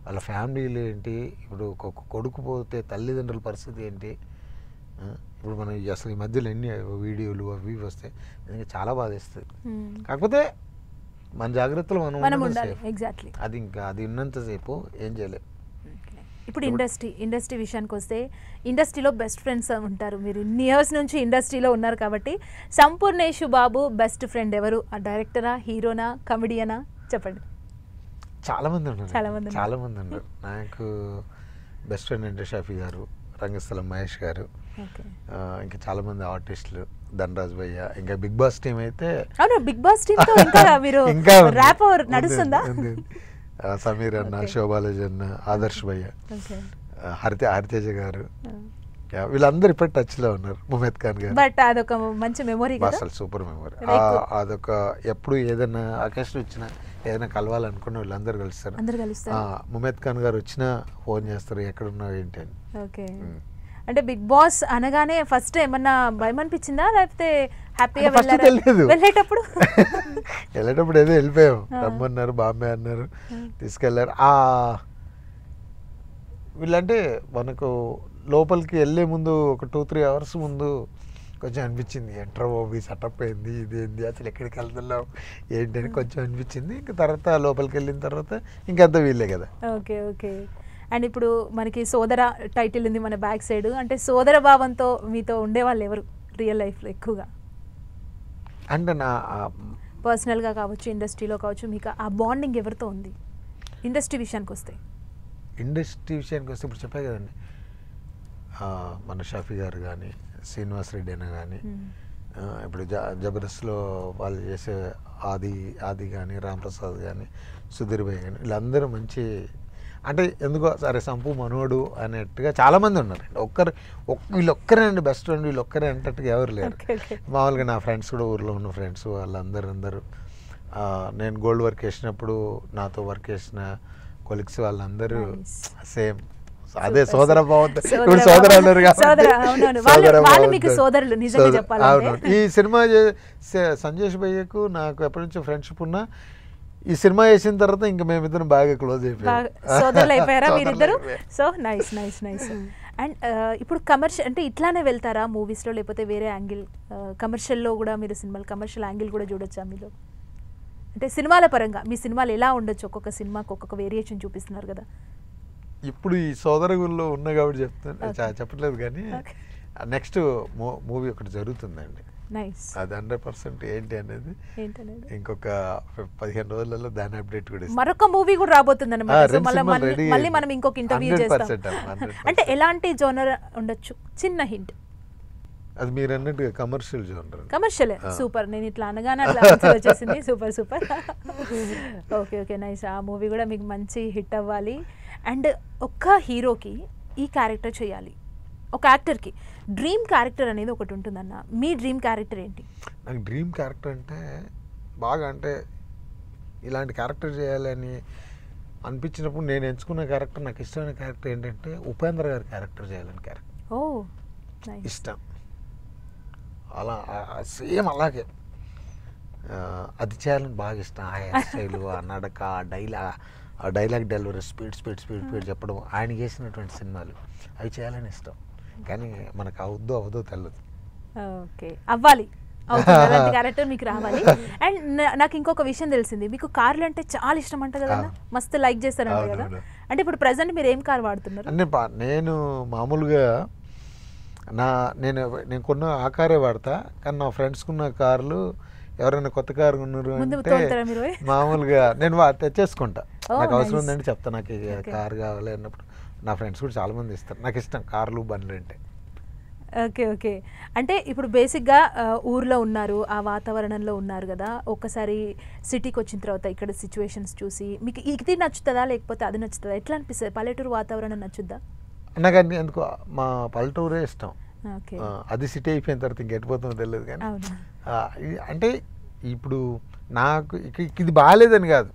వాళ్ళ ఫ్యామిలీలు ఏంటి, ఇప్పుడు ఒక కొడుకు పోతే తల్లిదండ్రుల పరిస్థితి ఏంటి, ఇప్పుడు మనం అసలు ఈ మధ్యలో ఎన్ని వీడియోలు అవి వస్తాయి. చాలా బాధేస్తుంది. కాకపోతే మన జాగ్రత్తలు మనం ఉండాలి. ఎగ్జాక్ట్లీ. అది ఉన్నంతసేపు ఏం చేయలేం. ఇప్పుడు ఇండస్ట్రీ విషయానికి వస్తే ఇండస్ట్రీలో బెస్ట్ ఫ్రెండ్స్ ఉంటారు. మీరు ఇన్ని ఇయర్స్ నుంచి ఇండస్ట్రీలో ఉన్నారు కాబట్టి సంపూర్ణేష్ బాబు బెస్ట్ ఫ్రెండ్ ఎవరు? ఆ డైరెక్టరా, హీరోనా, కమెడియనా? చెప్పండి. చాలా మంది ఉన్నారు. నాకు బెస్ట్ ఫ్రెండ్ అంటే షఫీ గారు, రంగస్థలం మహేష్ గారు, ఇంకా చాలా మంది ఆర్టిస్టులు, ధనరాజ్ భయ్య, ఇంకా బిగ్ బాస్ టీం అయితే బిగ్ బాస్ టీమ్ ఇంకా ర్యాప్ నడుస్తుందా? సమీర్ అన్న, శోభాలజ్ అన్న, ఆదర్శ్ భయ్య, హరితేజ గారు, వీళ్ళందరూ ఇప్పుడు టచ్ లో ఉన్నారు. ముమేద్ ఖాన్ గారు. బట్ అదొక మంచి మెమొరీ, అసలు సూపర్ మెమొరీ. అదొక ఎప్పుడు ఏదైనా అకేషన్ వచ్చినా ఏదైనా కలవాలనుకున్న వీళ్ళందరూ కలుస్తారు. ముమేద్ ఖాన్ గారు వచ్చినా ఫోన్ చేస్తారు, ఎక్కడున్నావు ఏంటి అని. ఓకే. అంటే బిగ్ బాస్ అనగానే ఫస్ట్ ఏమన్నా భయం అనిపించిందా, లేకపోతే హ్యాపీగా వెళ్ళేటప్పుడు ఏదో వెళ్ళిపోయాం. రమ్మన్నారు, బాంబే అన్నారు, తీసుకెళ్లారు. వీళ్ళంటే మనకు లోపలికి వెళ్ళే ముందు ఒక 2-3 అవర్స్ ముందు కొంచెం అనిపించింది, ఎంట్రా బాబు ఈ సెటప్ అయింది, ఇదేంది, అసలు ఎక్కడికి వెళ్తున్నాం ఏంటని కొంచెం అనిపించింది. ఇంకా తర్వాత లోపలికి వెళ్ళిన తర్వాత ఇంకంతా వీళ్ళే కదా. ఓకే. ఓకే. అండ్ ఇప్పుడు మనకి సోదర టైటిల్ ఉంది మన బ్యాక్ సైడ్. అంటే సోదర భావంతో మీతో ఉండేవాళ్ళు ఎవరు రియల్ లైఫ్లో ఎక్కువగా? అంటే నా పర్సనల్గా కావచ్చు, ఇండస్ట్రీలో కావచ్చు, మీకు ఆ బాండింగ్ ఎవరితో ఉంది? ఇండస్ట్రీ విషయానికి వస్తే ఇప్పుడు చెప్పే కదండి, మన షఫీ గారు కానీ, శ్రీనివాస్ రెడ్డి అయినా కానీ, ఇప్పుడు జబర్దస్త్లో వాళ్ళు చేసే ఆది కానీ, రాంప్రసాద్ కానీ, సుధీర్ భాయ్ కానీ, వీళ్ళందరూ మంచి, అంటే ఎందుకో సరే సంపు మనోడు అనేట్టుగా చాలామంది ఉన్నారండి. వీళ్ళొక్కరేనండి బెస్ట్ ఫ్రెండ్, వీళ్ళొక్కరే అంటట్టుగా ఎవరు లేరు. మామూలుగా నా ఫ్రెండ్స్ కూడా, ఊర్లో ఉన్న ఫ్రెండ్స్ వాళ్ళందరూ నేను గోల్డ్ వర్క్ చేసినప్పుడు నాతో వర్క్ చేసిన కొలిక్స్ వాళ్ళందరూ సేమ్ అదే సోదర భావంతో. ఇప్పుడు సోదర అన్నారు కాబట్టి ఈ సినిమా సంజేష్ భయ్యకు నాకు ఎప్పటి నుంచో ఫ్రెండ్షిప్ ఉన్నా, ఈ సినిమా చేసిన తర్వాత ఇంకా మేమిద్దరం బాగా క్లోజ్ అయిపోయారా మీరిద్దరు? So nice. అండ్ ఇప్పుడు కమర్షియల్ అంటే ఇట్లానే వెళ్తారా మూవీస్లో, లేకపోతే వేరే యాంగిల్ కమర్షియల్లో కూడా మీరు సినిమాలు కమర్షియల్ యాంగిల్ కూడా చూడొచ్చా మీలో? అంటే సినిమాల పరంగా మీ సినిమాలు ఎలా ఉండొచ్చు? ఒక్కొక్క సినిమాకి ఒక్కొక్క వేరియేషన్ చూపిస్తున్నారు కదా. ఇప్పుడు ఈ సోదర గుళ్ళో ఉన్నా కాబట్టి చెప్పట్లేదు, కానీ నెక్స్ట్ మూవీ ఒకటి జరుగుతుందండి. అది 100% ఏంటి అనేది ఇంకొక 15 రోజులలో దాని అప్డేట్ కూడా మరొక మూవీ కూడా రాబోతుంది అన్నమాట. మళ్ళీ మనం ఇంకొక ఇంటర్వ్యూ చేస్తాం. అంటే ఎలాంటి జోనర్ ఉండొచ్చు? చిన్న హింట్. అది మీరు అన్నట్టుగా కమర్షియల్ జోనర్. కమర్షియల్. సూపర్. నేను ఇట్లా అనగానే అట్లా వచ్చేసింది. సూపర్. Okay nice. ఆ మూవీ కూడా మీకు మంచి హిట్ అవ్వాలి. అండ్ ఒక్క హీరోకి ఈ క్యారెక్టర్ చేయాలి, ఒక యాక్టర్కి డ్రీమ్ క్యారెక్టర్ అనేది ఒకటి ఉంటుందన్న. మీ డ్రీమ్ క్యారెక్టర్ ఏంటి? నాకు డ్రీమ్ క్యారెక్టర్ అంటే బాగా అంటే ఇలాంటి క్యారెక్టర్ చేయాలని అనిపించినప్పుడు నేను ఎంచుకున్న క్యారెక్టర్, నాకు ఇష్టమైన క్యారెక్టర్ ఏంటంటే ఉపేంద్ర గారి క్యారెక్టర్ చేయాలని క్యారెక్టర్ ఇష్టం. అలా సేమ్ అలాగే అది చేయాలని బాగా ఇష్టం. ఆ హెయిర్ స్టైలు, ఆ నడక, ఆ డైలాగ్ డెలివరీ, స్పీడ్ చెప్పడం, ఆయన చేసినటువంటి సినిమాలు అవి చేయాలని ఇష్టం. కానీ మనకు అవదో తెలియదు. ఓకే, అవ్వాలి, క్యారెక్టర్ మీకు రావాలి. అండ్ నాకు ఇంకొక విషయం తెలిసింది, మీకు కార్లు అంటే చాలా ఇష్టం అంట కదా, మస్తు లైక్ చేస్తారంట కదా. అంటే ఇప్పుడు ప్రెసెంట్ మీరు ఏం కార్ వాడుతున్నారు? నేను మామూలుగా నేను కొన్న ఆ కారే వాడతా, కానీ నా ఫ్రెండ్స్ కొన్న కార్లు ఎవరైనా కొత్త కారు ఉన్నారు అంటే మామూలుగా నేను తెచ్చేసుకుంటా. నాకు అవసరం ఉందంటే చెప్తా, నాకు కారు కావాలి అన్నప్పుడు నా ఫ్రెండ్స్ కూడా చాలా మంది ఇస్తారు. నాకు ఇష్టం కార్లు, బండ్లు అంటే. ఓకే. అంటే ఇప్పుడు బేసిక్గా ఊర్లో ఉన్నారు, ఆ వాతావరణంలో ఉన్నారు కదా, ఒక్కసారి సిటీకి వచ్చిన తర్వాత ఇక్కడ సిచ్యువేషన్స్ చూసి మీకు ఇది నచ్చుతుందా లేకపోతే అది నచ్చుతుందా? ఎట్లా అనిపిస్తుంది? పల్లెటూరు వాతావరణం నచ్చుద్దా? నాకు ఎందుకు మా పల్లెటూరే ఇష్టం. ఓకే. అది సిటీ అయిపోయిన తర్వాత ఇంకెట్టిపోతుందో తెలియదు కానీ అవును. అంటే ఇప్పుడు నాకు ఇది బాగాలేదని కాదు,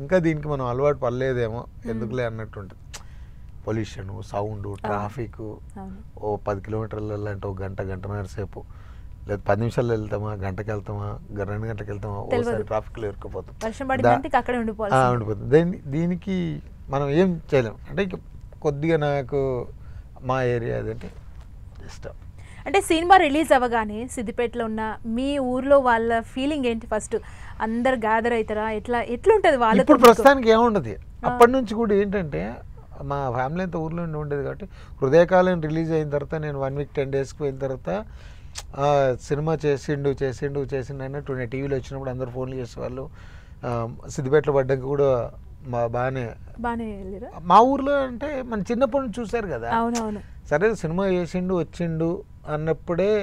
ఇంకా దీనికి మనం అలవాటు పడలేదేమో ఎందుకులే అన్నట్టు ఉంటుంది. పొల్యూషన్, సౌండ్, ట్రాఫిక్, అవును. ఓ 10 కిలోమీటర్లు వెళ్ళాలంటే ఒక గంటన్నర సేపు, లేదా 10 నిమిషాలు వెళ్తామా, గంటకి వెళ్తామా, 2 గంటలకు వెళ్తామా, ఓసారి ట్రాఫిక్లో ఇరుక్కుపోతాం, వర్షం పడిందంటే ఇక అక్కడే ఉండిపోవాలి. ఉండిపోతుంది. దీనికి మనం ఏం చేయలేం. అంటే కొద్దిగా నాకు మా ఏరియా అదంటే ఇష్టం. అంటే సినిమా రిలీజ్ అవ్వగానే సిద్దిపేటలో ఉన్న మీ ఊర్లో వాళ్ళ ఫీలింగ్ ఏంటి? ఫస్ట్ అందరు గ్యాదర్ అవుతారా? ఎట్లుంటది వాళ్ళతో? ఇప్పుడు ప్రస్తుతానికి ఏముండదు. అప్పటి నుంచి కూడా ఏంటంటే మా ఫ్యామిలీ అంతా ఊర్లో ఉండేది కాబట్టి హృదయకాలం రిలీజ్ అయిన తర్వాత నేను 1 వీక్ 10 డేస్కి పోయిన తర్వాత సినిమా చేసిండు అన్నట్టు నేను టీవీలో వచ్చినప్పుడు అందరు ఫోన్లు చేసేవాళ్ళు. సిద్దిపేటలో పడ్డాక కూడా బాగానే వెళ్ళారా? మా ఊర్లో అంటే మన చిన్నప్పటి నుంచి చూశారు కదా. అవునవును. సరే సినిమా చేసిండు వచ్చిండు అన్నప్పుడే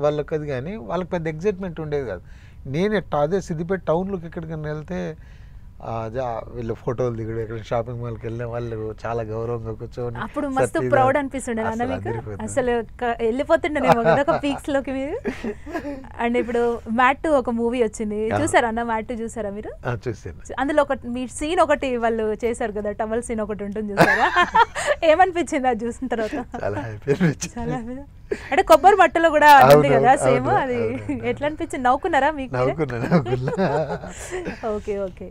వాళ్ళకి అది, కానీ వాళ్ళకి పెద్ద ఎగ్జైట్మెంట్ ఉండేది కాదు. నేను అదే సిద్దిపేట టౌన్లోకి ఎక్కడికైనా వెళ్తే వీళ్ళు ఫోటోలు దిగడు, ఎక్కడ షాపింగ్ మాల్కి వెళ్ళిన వాళ్ళు చాలా గౌరవంగా కూర్చొని అప్పుడు మస్తు ప్రౌడ్ అనిపిస్తుండే అన్న మీకు. అసలు వెళ్ళిపోతుండేనేమో కదా ఒక పీక్స్ లోకి మీరు. అండ్ ఇప్పుడు మ్యాట్ ఒక మూవీ వచ్చింది, చూసారా అన్న? మ్యాట్ చూసారా మీరు? చూసాను. అందులో మీ సీన్ ఒకటి వాళ్ళు చేశారు కదా, టవల్ సీన్ ఒకటి ఉంటుంది చూసారా? ఏమనిపించింది అది చూసిన తర్వాత? చాలా హ్యాపీ అనిపించింది. అంటే కొబ్బరి మట్టలో కూడా ఉంది కదా సేమ్, అది ఎట్లా అనిపించింది? నవ్వుకున్నారా మీకు? Okay okay.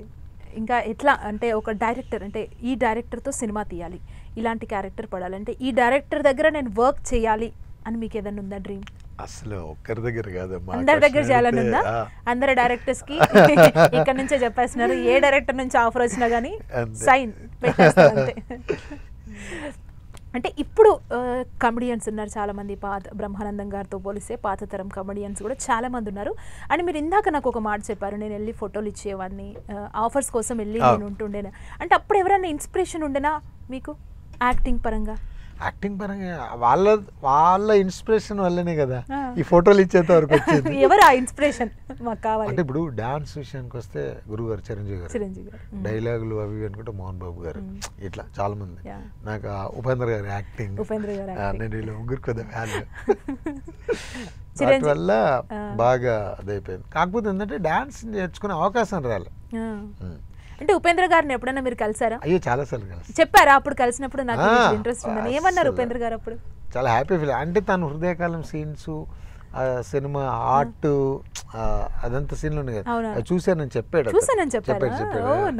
ఇంకా ఎట్లా అంటే ఒక డైరెక్టర్ అంటే ఈ డైరెక్టర్తో సినిమా తీయాలి, ఇలాంటి క్యారెక్టర్ పడాలంటే ఈ డైరెక్టర్ దగ్గర నేను వర్క్ చేయాలి అని మీకు ఏదైనా ఉందా డ్రీమ్? అసలు ఒక్కరి దగ్గర కాదు, అందరి దగ్గర చేయాలని ఉందా? అందరు డైరెక్టర్స్ కి ఇక్కడ నుంచే చెప్పేస్తున్నారు, ఏ డైరెక్టర్ నుంచి ఆఫర్ వచ్చినా కానీ సైన్ పెట్టేస్తారు అంతే. అంటే ఇప్పుడు కమెడియన్స్ ఉన్నారు చాలామంది, బ్రహ్మానందం గారితో పోలిస్తే పాత తరం కమెడియన్స్ కూడా చాలామంది ఉన్నారు. అండ్ మీరు ఇందాక నాకు ఒక మాట చెప్పారు, నేను వెళ్ళి ఫోటోలు ఇచ్చేవాడిని, ఆఫర్స్ కోసం వెళ్ళి నేను ఉంటుండేనా అంటే, అప్పుడు ఎవరైనా ఇన్స్పిరేషన్ ఉండేనా మీకు యాక్టింగ్ పరంగా? యాక్టింగ్ పరంగా వాళ్ళ ఇన్స్పిరేషన్ వల్లనే కదా ఈ ఫోటోలు ఇచ్చేంత వరకు వచ్చింది. ఎవరు ఆ ఇన్స్పిరేషన్ మాకు కావాలి? అంటే ఇప్పుడు డాన్స్ విషయానికి వస్తే గురువు గారు చిరంజీవి గారు, డైలాగులు అవి అనుకుంటే మోహన్ బాబు గారు, ఇట్లా చాలా మంది. నాకు ఉపేంద్ర గారి యాక్టింగ్, నేను వీళ్ళు ముగ్గురు కదా వాల్యూ వాటి వల్ల బాగా అదైపోయింది. కాకపోతే ఏంటంటే డాన్స్ నేర్చుకునే అవకాశం రాలి. అంటే ఉపేంద్ర గారిని ఎప్పుడైనా మీరు కలిసారా? అయ్యో చాలా సార్లు కలిసి చెప్పారా? అప్పుడు కలిసినప్పుడు నాకు ఇంట్రెస్ట్ ఉందని ఏమన్నారు ఉపేంద్ర గారు అప్పుడు? చాలా హ్యాపీ ఫీల్. అంటే తను హృదయకాలం సీన్స్, సినిమా ఆర్ట్, అదంతా సీన్లు ఉన్నాయి కదా, చూసానని చెప్పాడు.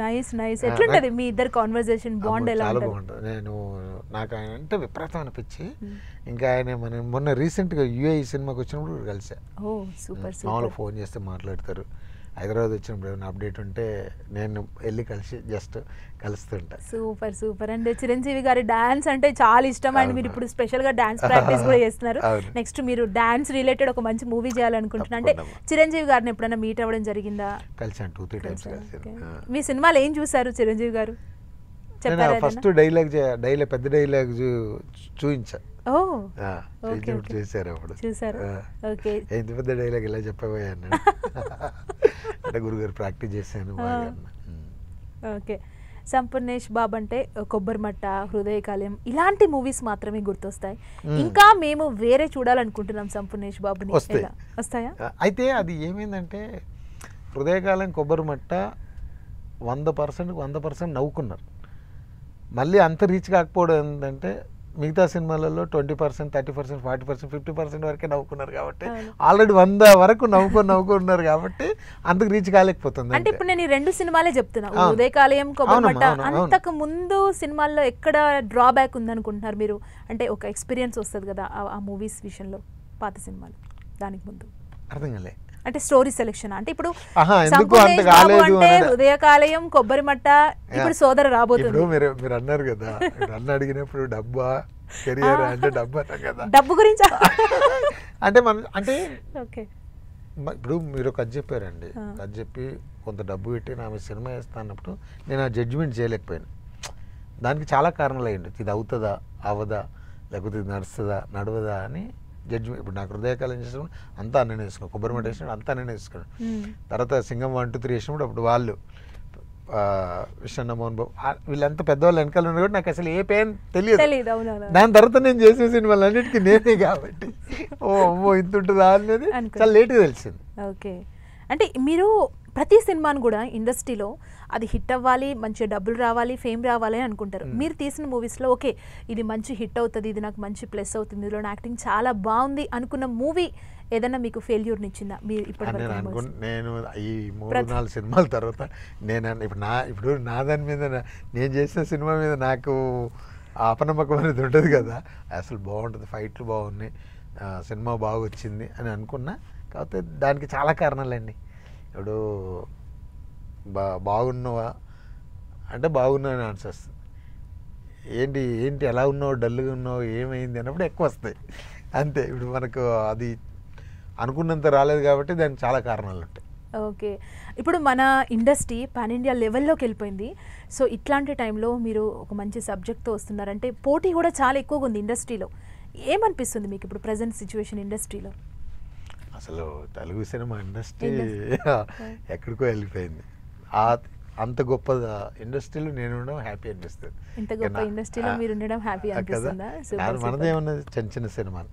Nice nice. ఎట్లుంటది మీ ఇద్దరు కాన్వర్సేషన్ బాండ్? ఎలా చాలా బాగుంటుంది. నాకు ఆయన అంటే విపరీతం అనిపించి, ఇంకా ఆయన మొన్న రీసెంట్గా యూఏఈ సినిమాకి వచ్చినప్పుడు కలిసా. మామూలుగా ఫోన్ చేస్తే మాట్లాడతారు. హైదరాబాద్ వచ్చినప్పుడు ఏమైనా అప్డేట్ ఉంటే నేను వెళ్ళి జస్ట్ కలుస్తుంటా. Super super. అండ్ చిరంజీవి గారి డాన్స్ అంటే చాలా ఇష్టం, అండ్ మీరు ఇప్పుడు స్పెషల్ గా డాన్స్ ప్రాక్టీస్ కూడా చేస్తున్నారు. నెక్స్ట్ మీరు డాన్స్ రిలేటెడ్ ఒక మంచి మూవీ చేయాలనుకుంటున్నా. అంటే చిరంజీవి గారిని ఎప్పుడైనా మీట్ అవ్వడం జరిగిందా? కలిసాను, 2-3 టైమ్స్ కలిసాను. మీ సినిమాలో ఏం చూసారు చిరంజీవి గారు? ఫస్ట్ పెద్ద డైలాగ్ చూపించా. చేశారు అప్పుడు. ఎంత పెద్ద డైలాగ్ ఇలా చెప్పబోయాను అంటే గురుగారు ప్రాక్టీస్ చేశాను. ఓకే. సంపూర్ణేష్ బాబు అంటే కొబ్బరిమట్ట, హృదయకాలం ఇలాంటి మూవీస్ మాత్రమే గుర్తొస్తాయి. ఇంకా మేము వేరే చూడాలనుకుంటున్నాం సంపూర్ణేష్ బాబుని, వస్తాయా? అయితే అది ఏమైందంటే హృదయకాలం, కొబ్బరిమట్ట 100% నవ్వుకున్నారు. మళ్ళీ అంత రీచ్ కాకపోవడం ఏంటంటే మిగతా సినిమాలలో 20%, 30%, 40%, 50% వరకే నవ్వుకున్నారు కాబట్టి, ఆల్రెడీ 100 వరకు నవ్వుకున్నారు కాబట్టి అంతకు రీచ్ కాలేకపోతుంది. అంటే ఇప్పుడు నేను ఈ 2 సినిమాలే చెప్తున్నా, ఉదయకాలయం, కొబ్బరిమట్ట. అంతకు ముందు సినిమాల్లో ఎక్కడ డ్రాబ్యాక్ ఉందనుకుంటున్నారు మీరు? అంటే ఒక ఎక్స్పీరియన్స్ వస్తుంది కదా ఆ మూవీస్ విషయంలో, పాత సినిమాలు దానికి ముందు. అర్థం కాలే అంటే స్టోరీ సెలెక్షన్ అంటే ఇప్పుడు సంపూర్ణేష్ బాబు అంటే హృదయకాలయం, కొబ్బరిమట్ట, ఇప్పుడు సోదర రాబోతుంది. మీరు అన్నారు కదా, నన్ను అడిగినప్పుడు డబ్బా కెరియర్ అంటే డబ్బా కదా, డబ్బు గురించి అంటే అంటే ఇప్పుడు మీరు కథ చెప్పారండి, కథ చెప్పి కొంత డబ్బు పెట్టి నా సినిమా వేస్తా అన్నప్పుడు నేను ఆ జడ్జిమెంట్ చేయలేకపోయాను. దానికి చాలా కారణాలు అయ్యింది. ఇది అవుతుందా అవదా, లేకపోతే ఇది నడుస్తుందా నడవదా అని జడ్జిమెంట్. ఇప్పుడు నాకు హృదయకాలం చేసినప్పుడు అంతా నేను వేసుకున్నాను, కొబ్బరిమట్ట వేసినప్పుడు అంతా నేను వేసుకున్నాను. తర్వాత సింగం 1, 2, 3 వేసినప్పుడు అప్పుడు వాళ్ళు విష్ణుమోహన్ బాబు వీళ్ళంతా పెద్దవాళ్ళు వెనకాల ఉన్నారు కూడా నాకు అసలు ఏ పెయిన్ తెలియదు. తెలీదు, అవునవును. దాని తర్వాత నేను చేసిన సినిమాలన్నిటికీ నేనే కాబట్టి అమ్మో ఇంత ఉంటుందా అనేది చాలా లేట్గా తెలిసింది. ఓకే, అంటే మీరు ప్రతి సినిమాను కూడా ఇండస్ట్రీలో అది హిట్ అవ్వాలి, మంచి డబ్బులు రావాలి, ఫేమ్ రావాలి అని అనుకుంటారు. మీరు తీసిన మూవీస్లో ఓకే ఇది మంచి హిట్ అవుతుంది, ఇది నాకు మంచి ప్లస్ అవుతుంది, ఇందులో యాక్టింగ్ చాలా బాగుంది అనుకున్న మూవీ ఏదైనా మీకు ఫెయిల్యూర్ని ఇచ్చిందా? మీరు నేను ఈ 3-4 సినిమాల తర్వాత నేను ఇప్పుడు నా దాని మీద నేను చేసిన సినిమా మీద నాకు అపనమ్మకం అనేది ఉంటుంది కదా, అసలు బాగుంటుంది, ఫైట్లు బాగున్నాయి, సినిమా బాగా వచ్చింది అని అనుకున్నా. కాకపోతే దానికి చాలా కారణాలండి. ఇప్పుడు బాగున్నావా అంటే బాగున్నా అని ఆన్సర్ వస్తుంది. ఏంటి ఎలా ఉన్నావు, డల్గా ఉన్నావు, ఏమైంది అన్నప్పుడు ఎక్కువ వస్తాయి అంతే. ఇప్పుడు మనకు అది అనుకున్నంత రాలేదు కాబట్టి దానికి చాలా కారణాలు ఉంటాయి. ఓకే, ఇప్పుడు మన ఇండస్ట్రీ పాన్ ఇండియా లెవెల్లోకి వెళ్ళిపోయింది. సో ఇట్లాంటి టైంలో మీరు ఒక మంచి సబ్జెక్ట్తో వస్తున్నారంటే పోటీ కూడా చాలా ఎక్కువగా ఉంది ఇండస్ట్రీలో. ఏమనిపిస్తుంది మీకు ఇప్పుడు ప్రజెంట్ సిచ్యువేషన్ ఇండస్ట్రీలో? అసలు తెలుగు సినిమా ఇండస్ట్రీ ఎక్కడికో వెళ్ళిపోయింది. అంత గొప్ప ఇండస్ట్రీలో నేను ఉండడం హ్యాపీ అనిపిస్తుంది. ఇంత గొప్ప ఇండస్ట్రీలో మీరు ఉండడం హ్యాపీ అనిపిస్తుందా? మనదేమన్నది చిన్న సినిమాలు,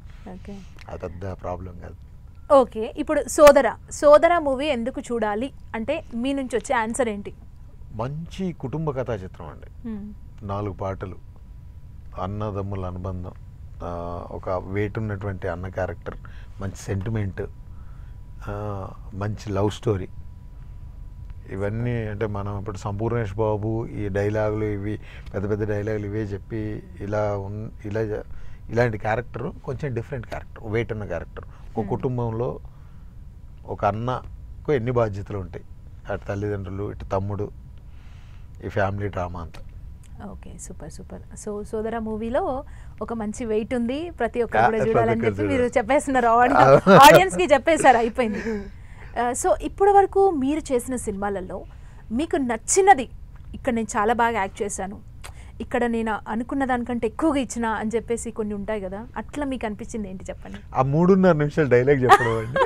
అది పెద్ద ప్రాబ్లం కాదు. ఓకే, ఇప్పుడు సోదర మూవీ ఎందుకు చూడాలి అంటే మీ నుంచి వచ్చే ఆన్సర్ ఏంటి? మంచి కుటుంబ కథా చిత్రం అండి. 4 పాటలు, అన్నదమ్ముల అనుబంధం, ఒక వెయిట్ ఉన్నటువంటి అన్న క్యారెక్టర్, మంచి సెంటిమెంట్, మంచి లవ్ స్టోరీ, ఇవన్నీ అంటే మనం ఇప్పుడు సంపూర్ణేష్ బాబు ఈ డైలాగులు ఇవి పెద్ద పెద్ద డైలాగులు ఇవే చెప్పి ఇలాంటి క్యారెక్టర్ కొంచెం డిఫరెంట్ క్యారెక్టర్, వెయిట్ ఉన్న క్యారెక్టర్. ఒక కుటుంబంలో ఒక అన్నకు ఎన్ని బాధ్యతలు ఉంటాయి, అటు తల్లిదండ్రులు, ఇటు తమ్ముడు, ఈ ఫ్యామిలీ డ్రామా అంతా. Okay, super. సో సోదర మూవీలో ఒక మంచి వెయిట్ ఉంది, ప్రతి ఒక్కరు కూడా చూడాలని చెప్పి మీరు చెప్పేస్తున్నారు, ఆడియన్స్కి చెప్పేశారు, అయిపోయింది. సో ఇప్పటి వరకు మీరు చేసిన సినిమాలలో మీకు నచ్చినది, ఇక్కడ నేను చాలా బాగా యాక్ట్ చేశాను, ఇక్కడ నేను అనుకున్న దానికంటే ఎక్కువగా ఇచ్చిన అని చెప్పేసి కొన్ని ఉంటాయి కదా, అట్లా మీకు అనిపించింది ఏంటి చెప్పండి? ఆ 3.5 నిమిషాలు డైలాగ్ చెప్పడం అండి.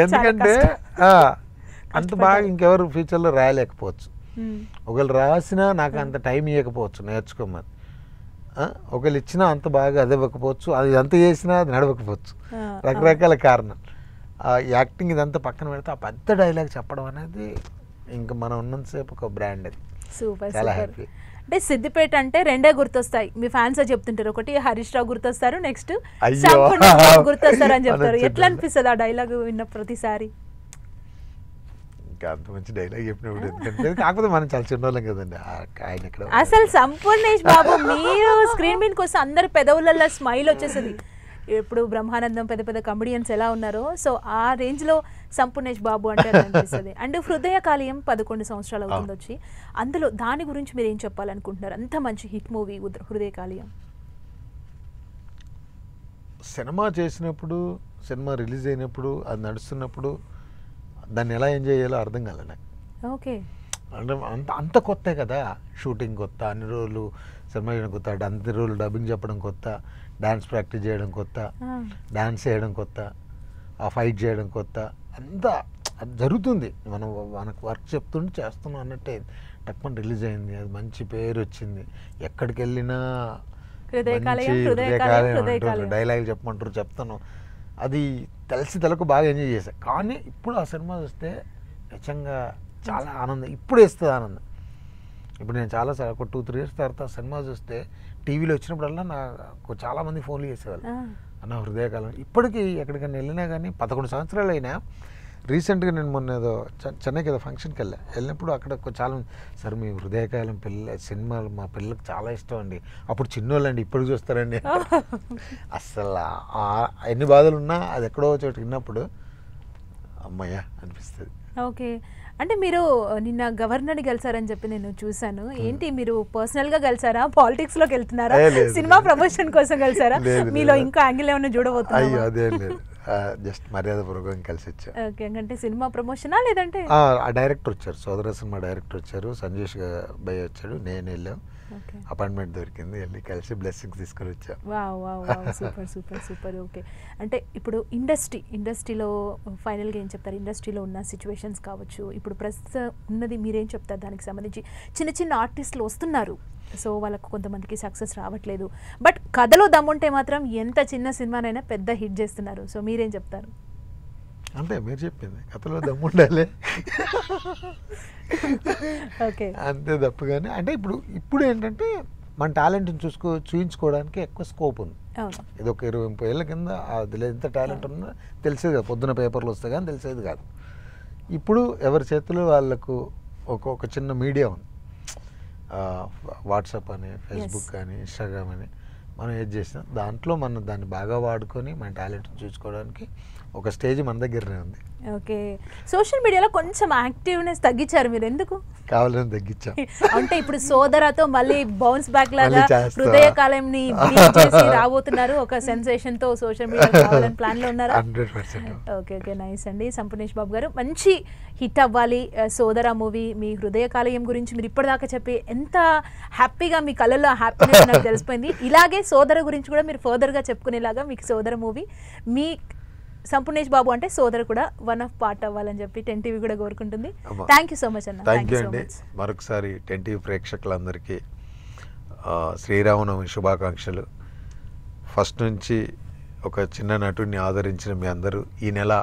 ఎందుకంటే అంత బాగా ఇంకెవరు ఫ్యూచర్లో రాయలేకపోవచ్చు. ఒకళ్ళు రాసినా నాకు అంత టైం ఇవ్వకపోవచ్చు నేర్చుకోమని, ఒకళ్ళు ఇచ్చినా అంత బాగా అది ఇవ్వకపోవచ్చు, అది ఎంత చేసినా అది నడవకపోవచ్చు, రకరకాల కారణాలు. యాక్టింగ్ ఇదంతా పక్కన పెడితే ఆ పెద్ద డైలాగ్ చెప్పడం అనేది ఇంకా మనం ఉన్నంతసేపు ఒక బ్రాండ్. అది సూపర్. చాలా హ్యాపీ. అంటే సిద్దిపేట అంటే రెండే గుర్తొస్తాయి, మీ ఫ్యాన్స్ చెప్తుంటారు, ఒకటి హరీష్ రావు గుర్తొస్తారు, నెక్స్ట్ గుర్తొస్తారు అని చెప్తారు. ఎట్లా అనిపిస్తుంది ఆ డైలాగ్ విన్న ప్రతిసారి? అంత మంచి డైలాగ్ చెప్పినప్పుడు ఎందుకంటే కాకపోతే మనం చాలా చిన్నోళ్ళం కదండి. ఆయన ఇక్కడ అసలు సంపూర్ణేష్ బాబు మీరు స్క్రీన్ మీదకి వస్తే అందరు పెదవులలో స్మైల్ వచ్చేసింది. ఇప్పుడు బ్రహ్మానందం పెద్ద పెద్ద కమెడియన్స్ ఎలా ఉన్నారో సో ఆ రేంజ్లో సంపూర్ణేష్ బాబు అంటే అనిపిస్తుంది. అండ్ హృదయకాలయం 11 సంవత్సరాలు అవుతుంది వచ్చి, అందులో దాని గురించి మీరు ఏం చెప్పాలనుకుంటున్నారు? అంత మంచి హిట్ మూవీ హృదయకాలయం. సినిమా చేసినప్పుడు, సినిమా రిలీజ్ అయినప్పుడు, అది నడుస్తున్నప్పుడు దాన్ని ఎలా ఎంజాయ్ చేయాలో అర్థం కాలే నాకు. ఓకే, అంటే అంత కొత్తే కదా, షూటింగ్ కొత్త, అన్ని రోజులు సినిమా చేయడం కొత్త, అన్ని రోజులు డబ్బింగ్ చెప్పడం కొత్త, డాన్స్ ప్రాక్టీస్ చేయడం కొత్త, డాన్స్ చేయడం కొత్త, ఆ ఫైట్ చేయడం కొత్త, అంతా అది జరుగుతుంది. మనకు వర్క్ చెప్తుంటే చేస్తున్నాం అన్నట్టే. టక్మన్ రిలీజ్ అయింది, అది మంచి పేరు వచ్చింది, ఎక్కడికి వెళ్ళినా డైలాగ్ చెప్పమంటారు, చెప్తాను. అది తెలకు బాగా ఎంజాయ్ చేశాను. కానీ ఇప్పుడు ఆ సినిమా చూస్తే నిజంగా చాలా ఆనందం, ఇప్పుడు వేస్తుంది ఆనందం. ఇప్పుడు నేను చాలాసార్లు ఒక 2-3 ఇయర్స్ తర్వాత సినిమా చూస్తే టీవీలో వచ్చినప్పుడల్లా నాకు చాలామంది ఫోన్లు చేసేవాళ్ళు, అన్న హృదయకాలం. ఇప్పటికీ ఎక్కడికైనా వెళ్ళినా కానీ 11 సంవత్సరాలు అయినా, రీసెంట్గా నేను మొన్న ఏదో చెన్నైకి ఏదో ఫంక్షన్కి వెళ్ళినప్పుడు అక్కడ చాలా సార్ మీ హృదయకాలం సినిమాలు మా పిల్లలకు చాలా ఇష్టం అండి, అప్పుడు చిన్నోళ్ళండి ఇప్పుడు చూస్తారండి. అస్సలు ఎన్ని బాధలు ఉన్నా అది ఎక్కడో చోటు విన్నప్పుడు అమ్మయ్య అనిపిస్తుంది. ఓకే, అంటే మీరు నిన్న గవర్నర్ని కలిసారని చెప్పి నేను చూసాను. ఏంటి మీరు పర్సనల్గా కలిసారా, పాలిటిక్స్లోకి వెళ్తున్నారా, సినిమా ప్రమోషన్ కోసం కలిసారా? మీలో ఇంకా యాంగిల్ ఏమైనా చూడబోతున్నారు? అదేం లేదు, జస్ట్ మర్యాదపూర్వకంగా కలిసి వచ్చారు. ఓకే, అంటే సినిమా ప్రమోషనా లేదంటే? ఆ డైరెక్టర్ వచ్చారు, సోదర సినిమా డైరెక్టర్ వచ్చారు, సంజేష్ భయ్య వచ్చాడు, నేను వెళ్ళాం, ఓకే. అపాయింట్మెంట్ దొరికింది, వెళ్ళి కలిసి బ్లెస్సింగ్స్ తీసుకొని వచ్చా. Wow wow wow super super super. Okay, అంటే ఇప్పుడు ఇండస్ట్రీలో ఫైనల్గా ఏం చెప్తారు? ఇండస్ట్రీలో ఉన్న సిచ్యువేషన్స్ కావచ్చు, ఇప్పుడు ప్రస్తుతం ఉన్నది మీరేం చెప్తారు దానికి సంబంధించి? చిన్న చిన్న ఆర్టిస్టులు వస్తున్నారు, సో వాళ్ళకు కొంతమందికి సక్సెస్ రావట్లేదు, బట్ కథలో దమ్ముంటే మాత్రం ఎంత చిన్న సినిమానైనా పెద్ద హిట్ చేస్తున్నారు, సో మీరేం చెప్తారు? అంతే, మీరు చెప్పింది, కథలో దమ్ము ఉండాలి. ఓకే, అంతే తప్పుగానే. అంటే ఇప్పుడు ఏంటంటే మన టాలెంట్ని చూయించుకోవడానికి ఎక్కువ స్కోప్ ఉంది. అవును. ఇది ఒక 20-30 ఏళ్ళ కింద అదిలో ఎంత టాలెంట్ ఉన్నా తెలిసేది కాదు, పొద్దున పేపర్లు వస్తే కానీ తెలిసేది కాదు. ఇప్పుడు ఎవరి చేతిలో వాళ్ళకు ఒక చిన్న మీడియా ఉంది, వాట్సాప్ అని, ఫేస్బుక్ అని, ఇన్స్టాగ్రామ్ అని. మనం ఏది చేసినా దాంట్లో మనం దాన్ని బాగా వాడుకొని మన టాలెంట్ని చూసుకోవడానికి ఒక స్టేజ్ మన దగ్గరనే ఉంది. ఓకే, సోషల్ మీడియాలో కొంచెం యాక్టివ్నెస్ తగ్గించారు మీరు, ఎందుకు? కావాలని తగ్గించాం. అంటే ఇప్పుడు సోదరతో మళ్ళీ బౌన్స్ బ్యాక్ లాగా మళ్ళీ చేస్తా. హృదయకాలంని beat చేసి రాబోతున్నారు, ఒక సెన్సేషన్ తో సోషల్ మీడియా కావాలని ప్లాన్ లో ఉన్నారా? 100%. ఓకే ఓకే, నైస్ అండి. సంపూర్ణేష్ బాబు గారు, మంచి హిట్ అవ్వాలి సోదర మూవీ. మీ హృదయకాలయం గురించి మీరు ఇప్పటిదాకా చెప్పి ఎంత హ్యాపీగా, మీ కళ్ళల్లో హ్యాపీనెస్ నాకు తెలిసిపోయింది. ఇలాగే సోదర గురించి కూడా మీరు ఫర్దర్గా చెప్పుకునేలాగా మీకు సోదర మూవీ, మీ సంపూర్ణేష్ బాబు అంటే సోదరు కూడా వన్ ఆఫ్ పార్ట్ అవ్వాలని చెప్పి 10 టీవీ కూడా కోరుకుంటుంది. థ్యాంక్ యూ సో మచ్ అన్న. థ్యాంక్ యూ అండి. మరొకసారి 10 టీవీ ప్రేక్షకులందరికీ శ్రీరామనవమి శుభాకాంక్షలు. ఫస్ట్ నుంచి ఒక చిన్న నటుడిని ఆదరించిన మీ అందరూ ఈ నెల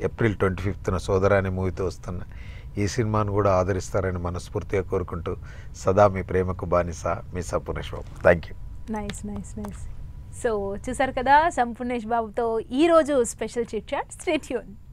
ఏప్రిల్ 25న సోదర అనే మూవీతో వస్తున్న ఈ సినిమాను కూడా ఆదరిస్తారని మనస్ఫూర్తిగా కోరుకుంటూ సదా మీ ప్రేమకు బానిస, మీ Sampoornesh Babu. Thank you. Nice nice nice. So చూసారు కదా సంపూర్ణేష్ బాబుతో ఈరోజు special chit chat. Stay tune.